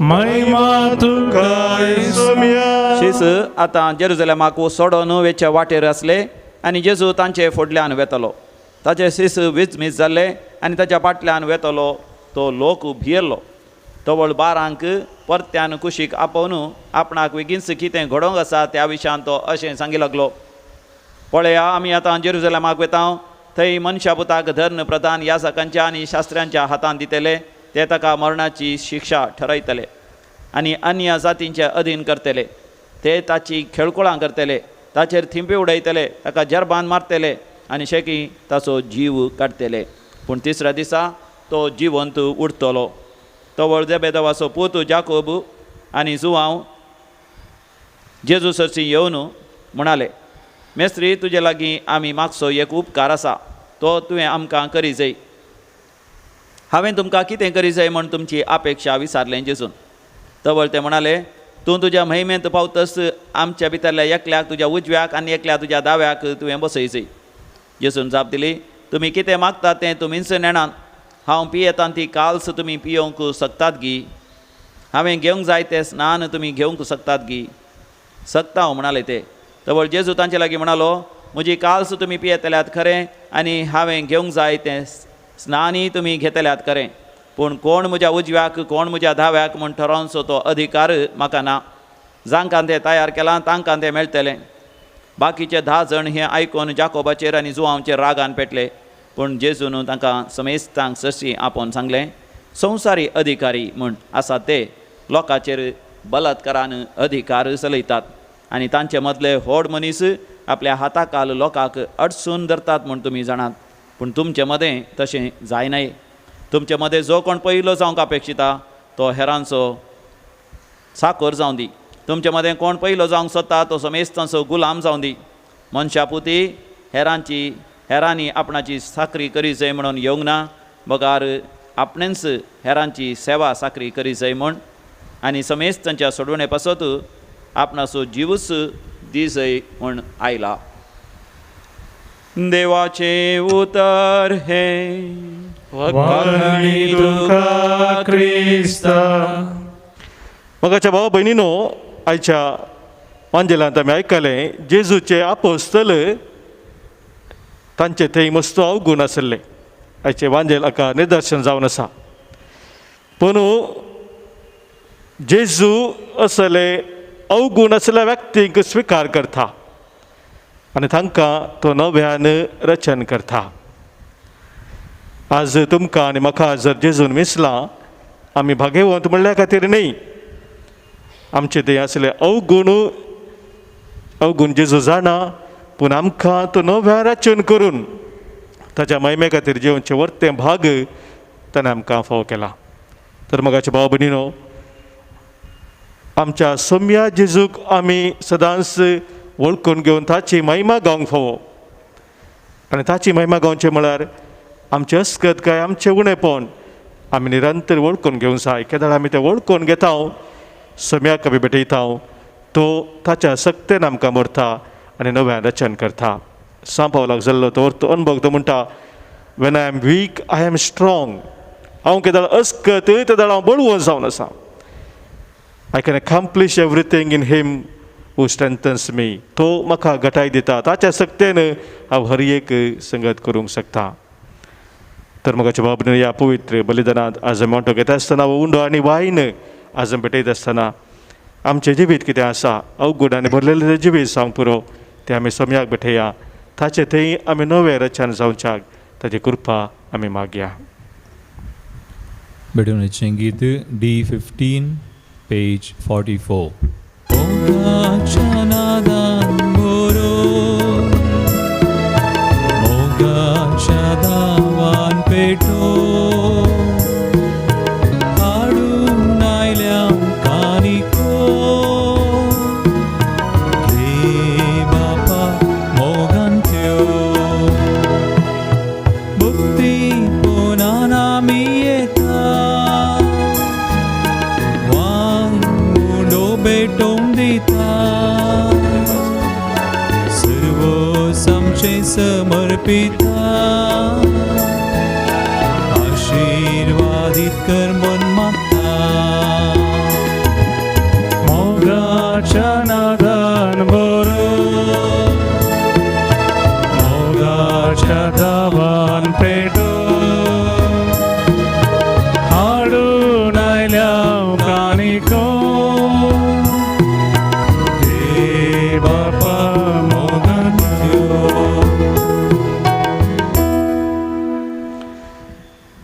महिमा तुका येसुया. शिस आतां जेरुजलेमाक सोडून वेच्या वाटेर आसले आनी जेजू तांचे फुडल्यान वेतलो. ताचे शिस विचमीच जाल्ले आनी ताच्या फाटल्यान वेतलो तो लोक भियेल्लो. तवळ 12 परत्यान कुशीक आपोवन आपणाक बेगीनच कितें घडोवंक आसा त्या विशयान तो अशें सांगी लागलो. पळया आमी आतां जेरुजलेमाक वेता. थंय मनशा पुताक धर्म प्रधान याजकांच्या आनी शास्त्र्यांच्या हातांत दितले. ते ताका मरणाची शिक्षा ठरयतले आनी अन्य जातींचे अधीन करतले. ते ताची खेळकुळां करतले. ताचेर थिंपे उडयतले. ताका जरबान मारतले आनी शेकी ताचो जीव काडटले. पूण तिसऱ्या दिसा तो जिवंत उरतलो. तवळ जेबेदावाचो पूत जाकोब आनी जुवांव जेजू सरसी येवन म्हणाले, मेस्त्री तुजे लागीं आमी मागचो एक उपकार आसा. तो तुवें आमकां करी जाय. हांवें तुमकां कितें करी जाय म्हूण तुमची अपेक्षा विचारलें जेजून. तवळ ते म्हणाले, तूं तुज्या महिमेंत पावतस आमच्या भितरल्या एकल्याक तुज्या उजव्याक आनी एकल्या तुज्या दाव्याक तुवें बसय जाय. जेजून जाप दिली, तुमी कितें मागतात तें तुमीच नेणात. हांव पियेतां ती काल्स तुमी पियोवंक शकतात गी. हांवें घेवंक जाय तें स्नान तुमी घेवंक शकतात गी. सकता हांव म्हणाले ते. तवळ जेजू तांचे लागीं म्हणालो, म्हजी काल्स तुमी पियेतल्यात खरें आनी हांवें घेवंक जाय तें स्नानय तुमी घेतल्यात खरें. पूण कोण म्हज्या उजव्याक कोण म्हज्या धाव्याक म्हूण ठरोवचो तो अधिकार म्हाका ना. जांकां तें तयार केलां तांकां तें मेळटलें. बाकीचे 10 जण हें आयकून जाकोबाचेर आनी जुवांचेर रागान पेटले. पूण जेजून तांकां समेस्तांक सरशी आपोवन सांगलें, संवसारी अधिकारी म्हूण आसात ते लोकांचेर बलात्कारान अधिकार चलयतात आनी तांचे मदले व्हड मनीस आपल्या हाताखाल लोकांक अडसून धरतात म्हूण तुमी जाणात. पूण तुमचे मदें तशें जायनाय. तुमचे मदें जो कोण पयलो जावंक अपेक्षिता तो हेरांचो साकोर जावं दी. तुमचे मदें कोण पयलो जावंक सोदता तो समेस्तांचो गुलाम जावं दी. मनशापुती हेरांनी आपणाची साकरी करी जाय म्हणून येवंक ना. बगार आपणेच हेरांची सेवा साकरी करी जाय म्हूण आनी समेस्तांच्या सोडवणे पासत आपणाचो जीवच दी जाय म्हूण आयला. देवाचे उतर हे वाणी तुका क्रिस्ता. मगाच्या भावा भयणीनो, आयच्या वांजेलांत आमी आयकलें जेजूचे आपोस्तल तांचे थंय मस्त अवगूण आसले. आयचे वांजेल हाका निदर्शन जावन आसा. पूण जेजू असले अवगूण असल्या व्यक्तींक स्विकार करता आनी तांकां तो नव्यान रचन करता. आज तुमकां आनी म्हाका जर जेजून मिसलां आमी भाग्यवंत म्हणल्या खातीर न्ही. आमचे थंय असले अवगूण जेजू जाणा. पूण आमकां तो नव्या रचन करून ताच्या महिमे खातीर जेवचे वर्तें भाग ताणें आमकां फावो केला. तर मगाचे भाव भयणीनो, आमच्या सोम्या जेजूक आमी सदांच वळखून घेवन ताची महिमा गावंक फावो. आनी ताची महिमा गावचें म्हळ्यार आमचे अस्कत काय आमचें उणेपण आमी निरंतर वळखून घेवंक जाय. केदार आमी तें वळखून घेता, सोम्याक आमी भेटयता, तो ताच्या सक्तेन आमकां मरता आनी नव्यान रचन करता. सांपावलाक जाल्लो तो अनुभव तो म्हणटा, when I am weak I am strong. हांव केदाळ अस्कत तेदाळ हांव बळवून जावन आसा. I can accomplish everything in him who strengthens me. तो म्हाका घटाय दिता, ताच्या सक्तेन हांव हर एक संगत करूंक शकता. तर मोगाच्या बाबतीन ह्या पवित्र बलिदानांत आज मोठो घेता आसतना उंडो आनी वायन आज पेटयत आसतना आमचें जिवीत कितें आसा, अवघड आनी भरलेलें जिवीत जावंक पुरो तें आमी सम्याक भेटया. ताचे थंय आमी नवे रचन जावच्याक ताची कृपा आमी मागया. बेडूनचें गीत D15 पेज 44. मोगाच्या नादान बरो, मोगाच्या दावान पेटो, हाडून आयल्या कानिको, घे बापा मोगान त्यो. भक्ती पोनान आमी येता, भेटोवंक दिता. सर्व आमचें समर्पिता, आशिर्वादीत कर मन मागता. मोगाच्या नादान बरो, मोगाच्या दावान पेटो, हाडून आयल्या कानिको,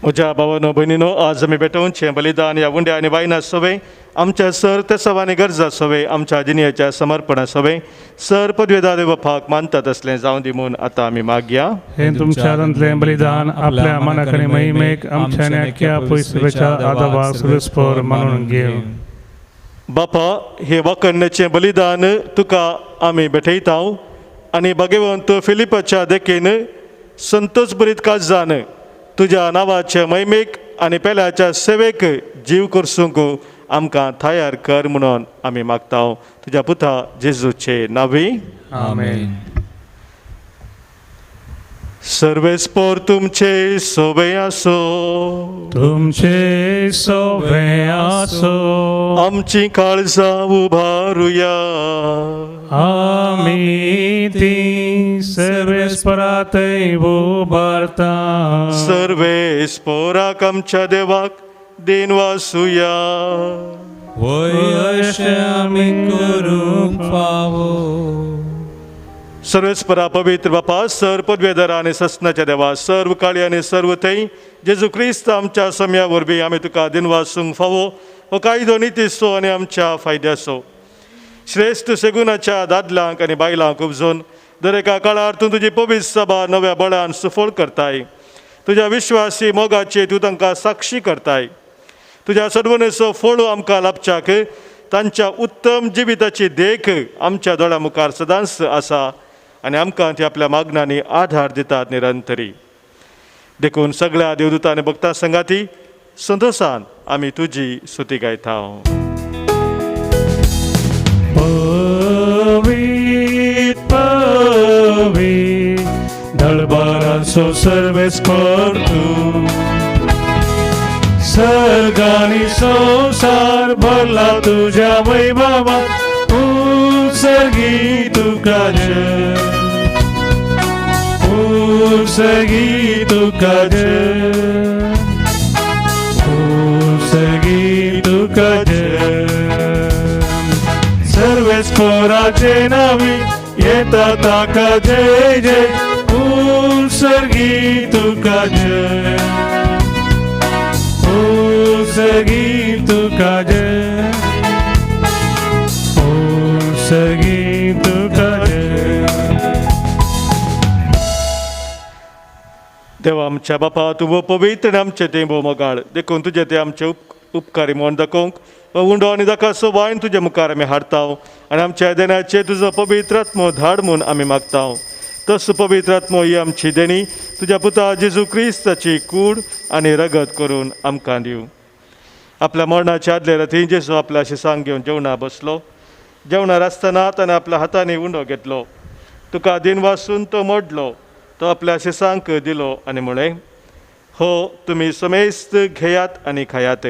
म्हज्या भावानो भयणीनो, आज आमी भेटोवचें बलिदान ह्या उंड्या आनी वायना सवे आमच्या सर तेसव आनी गरजा सवे आमच्या जिणेच्या समर्पणा सवे सर पदवेदार देवपाक मानतात असलें जावं दी म्हूण आतां आमी मागया. हे तुमच्या आनंदलें बलिदान आपल्या मनाक आनी महिमेक आमच्या नेक्या पयसुवेच्या आदाराक सुरस्पर मानून घेव. बापा, हे वाकणेचें बलिदान तुका आमी भेटयता आनी भगवंत फिलिपाच्या देखेन संतोष बरीत काळजान तुज्या नांवाचे महिमेक आनी पेल्याच्या सेवेक जीव करसूंक आमकां तयार कर म्हणून आमी मागता तुज्या पुता जेजूचे नांवी. आमेन. सर्वेस्पोर तुमचे सोबे आसो, तुमचे सोबे आसो, आमची काळजां उबारुया. आमी ती सर्वेस्परातय उबारता. सर्वेस्पोराक आमच्या देवाक दिन वासुया. वय अशें आमी करूंक फावो. सर्वेस्परा पवित्र बापा, सर पदवेदारा आनी ससनाच्या देवा, सर्व काळी आनी सर्व थंय जेजू क्रिस्त आमच्या सम्या वरवीं आमी तुका दिन वासूंक फावो हो कायदो नितीसो आनी आमच्या फायद्याचो. श्रेश्ठ सेगुनाच्या दादल्यांक आनी बायलांक उपजून दर एका काळार तूं तुजी पवित्र सभा नव्या बळान सुफोळ करताय. तुज्या विश्वासी मोगाची तूं तांकां साक्षी करताय. तुज्या सडवणेचो फोळ आमकां लाभच्याक तांच्या उत्तम जिविताची देख आमच्या दोळ्या मुखार सदांच आसा आनी आमकां ती आपल्या मागणांनी आधार दितात निरंतरी. देखून सगळ्या देवदूतां आनी भक्तां संगाती संतोशान आमी तुजी स्तुती गायता. पवित्र पवित्र दळबाराचो सर्वेस्पर तूं, सर्गानी संसार भरला तुज्या वैभवान, उर्सगी तुका जय, उर्सगी तुका जय, उर्सगी तुका जय. सर्वेस्पराचे नावी येता ताका जय जय, उर्सगी तुका जय, उर्सगी तुका जय, उर्सगी तुका जय. देवा आमच्या बापा, तूं पवित्र आनी आमचें तें भोव मोगाळ देखून तुजें तें आमचें उपकारी म्हूण दाखोवंक उंडो आनी दाखोवचो वायन तुजे मुखार आमी हाडटा आनी आमच्या देण्याचेर तुजो पवित्र आत्मो धाड म्हूण आमी मागता. तस पवित्र आत्मो ही आमची देणी तुज्या पुता जेजू क्रिस्ताची कूड आनी रगत करून आमकां दिवं. आपल्या मरणाच्या आदले राती जेजू आपल्या शिसांक घेवन जेवणा बसलो. जेवणार आसतना ताणें आपल्या हातांनी उंडो घेतलो, तुका दिन वासून तो मोडलो तो आपल्या शिसांक दिलो आनी म्हळें, हो तुमी समेस्त घेयात आनी खायात,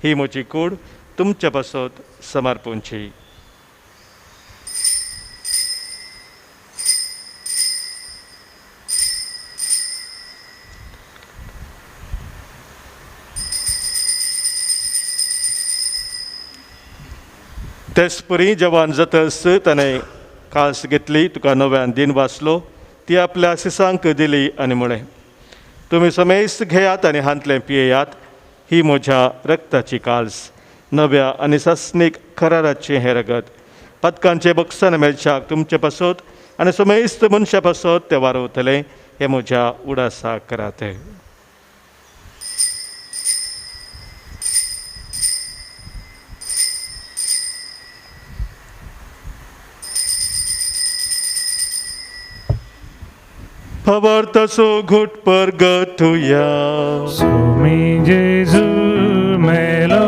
ही म्हजी कूड तुमचे पासत समर्पूंची. तेच परी जेवण जातस ताणें कास घेतली, तुका नव्यान दिन वाचलो, ती आपल्या शिसांक दिली आनी म्हळें, तुमी समेस्त घेयात आनी हांतलें पियेयात, ही म्हज्या रक्ताची काल्स, नव्या आनी सस्नीक कराराचें हें रगत. पदकांचे बक्षण मेळच्याक तुमचे पासत आनी समेस्त मनशा पासत ते वारवतले, हें म्हज्या उडासाक करात. Favortaso gut pergetuya. Sumi Jesu melo,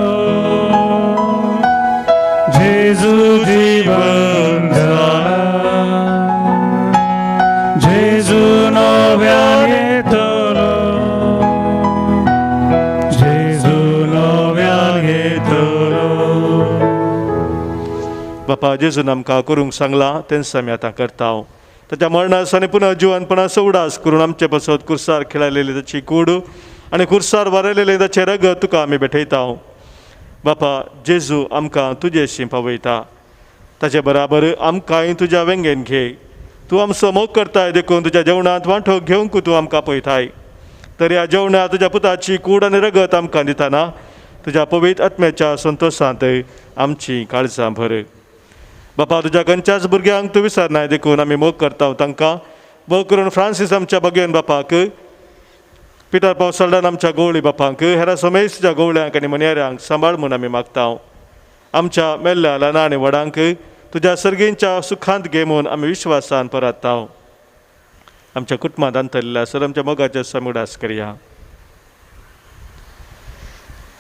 Jesu jivan jala, Jesu novian yetolo, Jesu novian yetolo. बापा जेजू आमकां करूंक सांगला तेंच आमी आतां करता. ताच्या मरणास आनी पुनः जिवनपणाचो उडास करून आमचे पासत कुर्सार खेळलेली ताची कूड आनी कुर्सार वारयलेलें ताचें रगत तुका आमी भेटयता. बापा जेजू आमकां तुजेशी पावयता, ताचे बराबर आमकांय तुज्या वेंगेन घे. तूं आमचो मोग करताय देखून तुज्या जेवणांत वांटो घेवंक तूं आमकां पळयताय. तर ह्या जेवणांत तुज्या पुताची कूड आनी रगत आमकां दितना तुज्या पवित्र आत्म्याच्या संतोशांत आमची काळजां भर. बापा तुज्या खंयच्याच भुरग्यांक तूं विसरनाय देखून आमी मोग करता तांकां. भोव करून फ्रांसीस आमच्या भगियन बापाक, पिटर पावसाळ्यान आमच्या गवळी बापांक, हेरा समेस्त तुज्या गवळ्यांक आनी मनेऱ्यांक सांबाळ म्हूण आमी मागता. आमच्या मेल्ल्या ल्हान आनी व्हडांक तुज्या सर्गींच्या सुखांत घे म्हूण आमी विश्वासान परतता. आमच्या कुटुंबांत अंतरल्या सर आमच्या मोगाचे समुडास करया.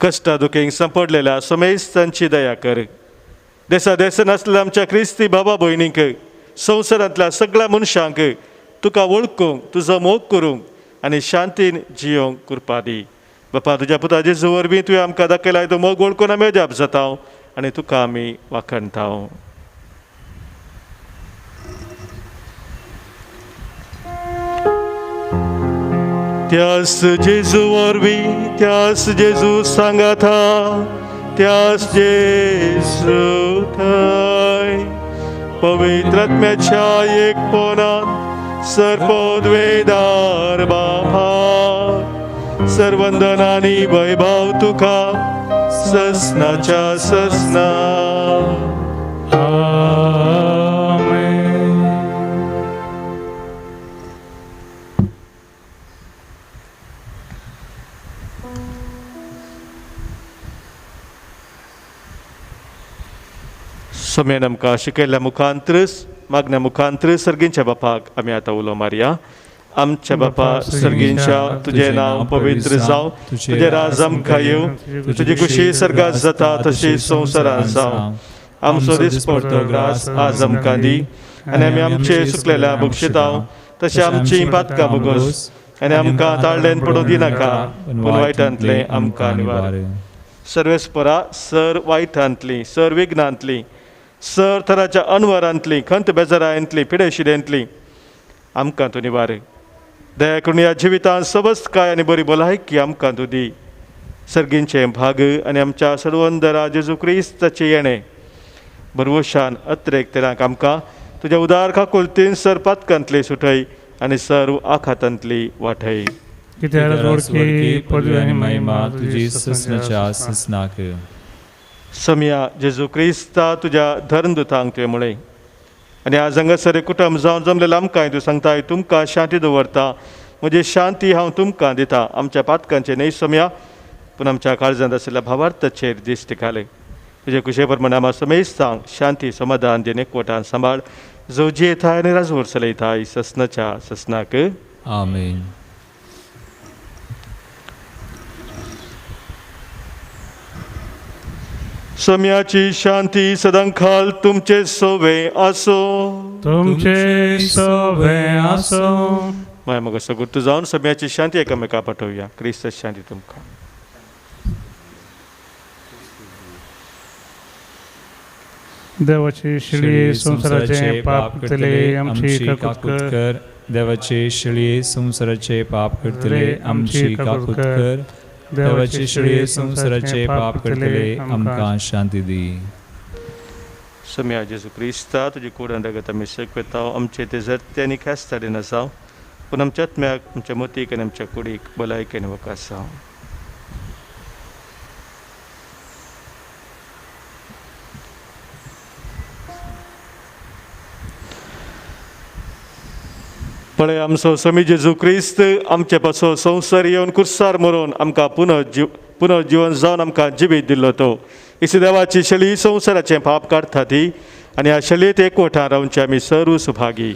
कश्टा दुखेंक सांपडलेल्या समेस्तांची दया कर. देसा देसान आसलेल्या आमच्या क्रिस्ती भावा भयणींक, संवसारांतल्या सगळ्या मनशांक तुका वळखूंक, तुजो मोग करूंक आनी शांतीन जियोंक कृपा दी. बापा तुज्या पुता जेजू वरवीं तुवें आमकां दाखयलाय तो मोग वळखून आमी अजाप जाता आनी तुका आमी वाखणता. त्यास जेजू वरवीं, त्यास जेजू सांगाता, त्यास जेजू थंय पवित्र आत्म्याच्या एकपणान सर्पोद्वेदार बापा, सर्वंदन आनी वैभव तुका ससनाच्या ससना. सोम्यान आमकां शिकयल्ल्या मुखांतर मागण्या मुखांतर सर्गींच्या बापाक आमी आतां उलो मारया. आमच्या बापा सर्गींच्या तुजें नांव पवित्र जावं, तुजें राज आमकां येवं, तुजी खुशी सर्गात जाता तशी संवसारांत जावं. आमचो दिसपडटो ग्रास आज आमकां दी, आनी आमी आमचे सुकलेल्या बक्षिता तशें आमचीं पातकां बोगोस, आनी आमकां ताळ्ळेन पडूं दिनाका, पूण वायटांतलें आमकां निवार. सर्वेस्परा सर वायटांतलीं, सर विघ्नांतलीं, सर तराच्या अनवरांतलीं, खंत बेजारांतलीं, पिडेशिडेंतलीं आमकां तूं निवार. दया करून ह्या जिवितांत सबस्त काय आनी बरी भलायकी आमकां तूं दी. सर्गींचे भाग आनी आमच्या सर्वंदरा जेजू क्रिस्ताचें येणें बरवशान अत्रेक तेरांक आमकां तुज्या उदार काकुलतीन सर पातकांतली सुटय आनी सर्व आखातांतली वाटय. कित्याक वडकी पदवी आनी महिमा तुजी ससनाच्या ससनाक. सम्या जेजू क्रिस्ता तुज्या धर्मदुतांक तुवें म्हळें आनी आज हांगासर कुटुंब जावन जमलेलें आमकांय तूं सांगताय, तुमकां शांती दवरता, म्हजी शांती हांव तुमकां दिता. आमच्या पातकांचे न्हय सम्या, पूण आमच्या काळजांत आशिल्ल्या भावार्थाचेर दिश्टी घाल. तुजे कुशे प्रमाणे आमी समेस्तांक शांती समाधान दिन एकवटान सांबाळ, जोजी येताय आनी राजवट चलयताय ससनाच्या ससनाक. आमेन. सम्याची शांती सदांखाल तुमचे सोवे आसो. तुमचे सोबे आसो. माय मग सगुर्त जावन सगळ्याची शांती एकामेका पाठवूया. क्रिस्त शांती तुमकां. देवाची शिळी संसाराचे पाप करतले आमची काकूत कर. देवाचे शिळी संसाराचे पाप करतले आमची काकूत कर. देवाचे शिळी संसाराचे पाप करतले आमकां शांती दी. सम्या जेजू क्रिस्ता तुजी कूड रगत आमी शिकवता आमचे ते जरते आनी ख्यास्तारीन आसाव पूण आमच्या आत्म्याक आमच्या मतीक आनी आमच्या कुडीक भलायकेन वकासाव. पळय आमचो समी जेजू क्रिस्त आमचे पासो संवसार येवन कुर्सार मरून आमकां पुनर्जीवन जावन आमकां जिवीत दिल्लो तो. इस देवाची शली संवसाराचें पाप काडटा ती आनी ह्या शलयेत एकवटान रावचे आमी सर्व सुभागी.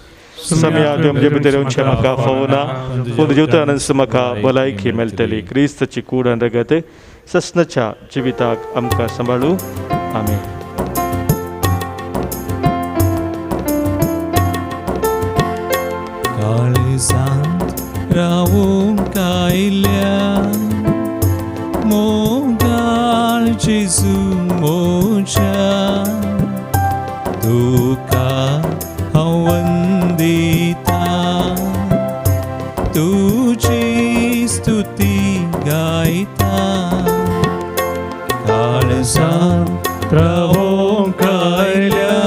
सम्या तूं आमचे भितर येवचें म्हाका फोवना पूण जिवतानंद म्हाका भलायकी मेळटली. क्रिस्ताची कूड आनी रगत ससनाच्या जिविताक आमकां सांबाळूं. आमेन. काळजांत रावूंक आयल्या मोगाळ जेजू मोच्या तुका हांव वंदिता तुजी स्तुती गायता. काळजांत रावूंक आयल्या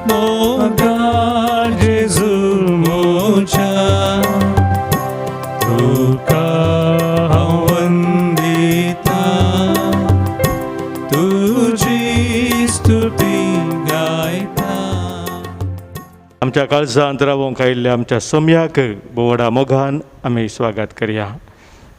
मोगाळ जेजू मोच्या तुका हांव वंदिता तुजी स्तुती गायता. आमच्या काळजांत रावोंक आयिल्ल्या आमच्या सम्याक बोवडा मोगान आमी स्वागत करया.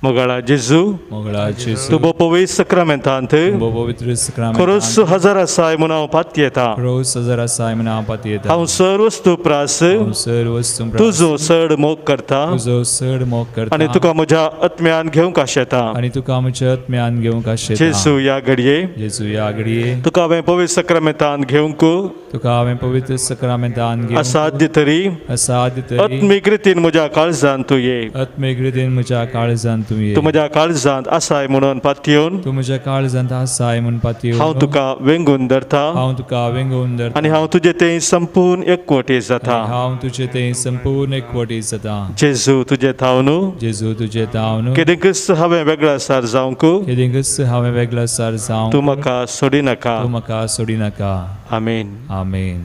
मोगाळा जेजू मोगळा जेजू तूं बो पवित्र सक्रामेंतांत पवित्र खरोच हजार आसाय म्हूण हांव पाती येता. रोज हजार आसाय म्हण हांव पाती येता. हांव सर्व वस्तू प्रास सर्व वस्तू तुजो चड मोग करता तुजो चड मोग करता आनी तुका म्हज्या आत्म्यान घेवंक आशेता. आनी तुका म्हज्या आत्म्यान घेवंक आशेता. जेजू ह्या घडये जेजू ह्या घडये तुका हांवें पवित्र सक्रामेंतान घेवंक तुका हांवें पवित्र सक्रामेंतान घेवंक असाध्य तरी असाध्य तरी आत्मीक रितीन म्हज्या काळजांत तूं ये. आत्मीक रितीन म्हज्या काळजांत तूं ये. तूं म्हज्या काळजांत आसाय म्हणून पातयेवन तूं म्हज्या काळजांत आसाय म्हूण पातयेवन हांव तुका वेंगून धरता हांव तुका वेंगोवन धरता. आनी हांव तुजें तें संपूर्ण एकवटी जाता. हांव तुजें तें संपूर्ण एकवटी जाता. जेजू तुजें थाव न्हू जेजू तुजें ताव न्हू केदेंकच हांवें वेगळा सार जावंक केदेंकच हांवें वेगळा सार जावं तूं म्हाका सोडी नाका. तूं म्हाका सोडी नाका. आमेन. आमेन.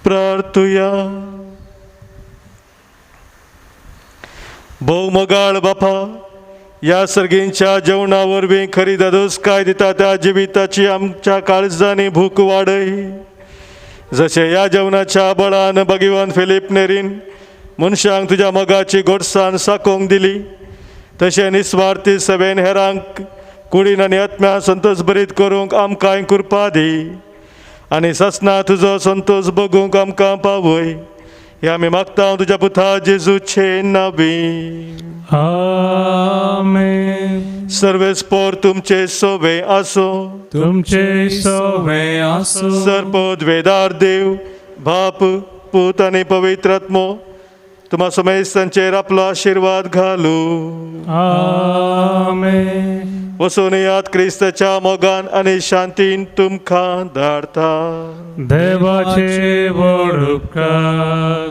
प्रार्थुया. भोव मोगाळ बापा ह्या सर्गींच्या जेवणा वरवीं खरी दादोसकाय दिता त्या जिविताची आमच्या काळजांनी भूक वाडय. जशें ह्या जेवणाच्या बळान भगिवान फिलीप नेरीन मनशांक तुज्या मोगाची घोडसाण साकोंक दिली तशें निस्वार्थी सेवेन हेरांक कुडीन आनी आत्म्या संतोश बरीत करूंक आमकां कृपा दी आनी ससना तुजो संतोश बगूंक आमकां पावय. हे आमी मागता तुज्या पुता जेजूचे नांवी. आमेन. सर्वेस्पोर तुमचे सोवे आसो. तुमचे सोवे आसो. सर्पोद वेदार देव बाप पूत आनी पवित्र आत्मो तुम्हा समेस्तांचेर आपलो आशिर्वाद घालू. आमेन. वसून याद क्रिस्ताच्या मोगान आनी शांतीन तुमकां धाडता. देवाचे व्हड उपकार.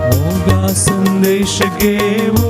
मोगा संदेश घेऊन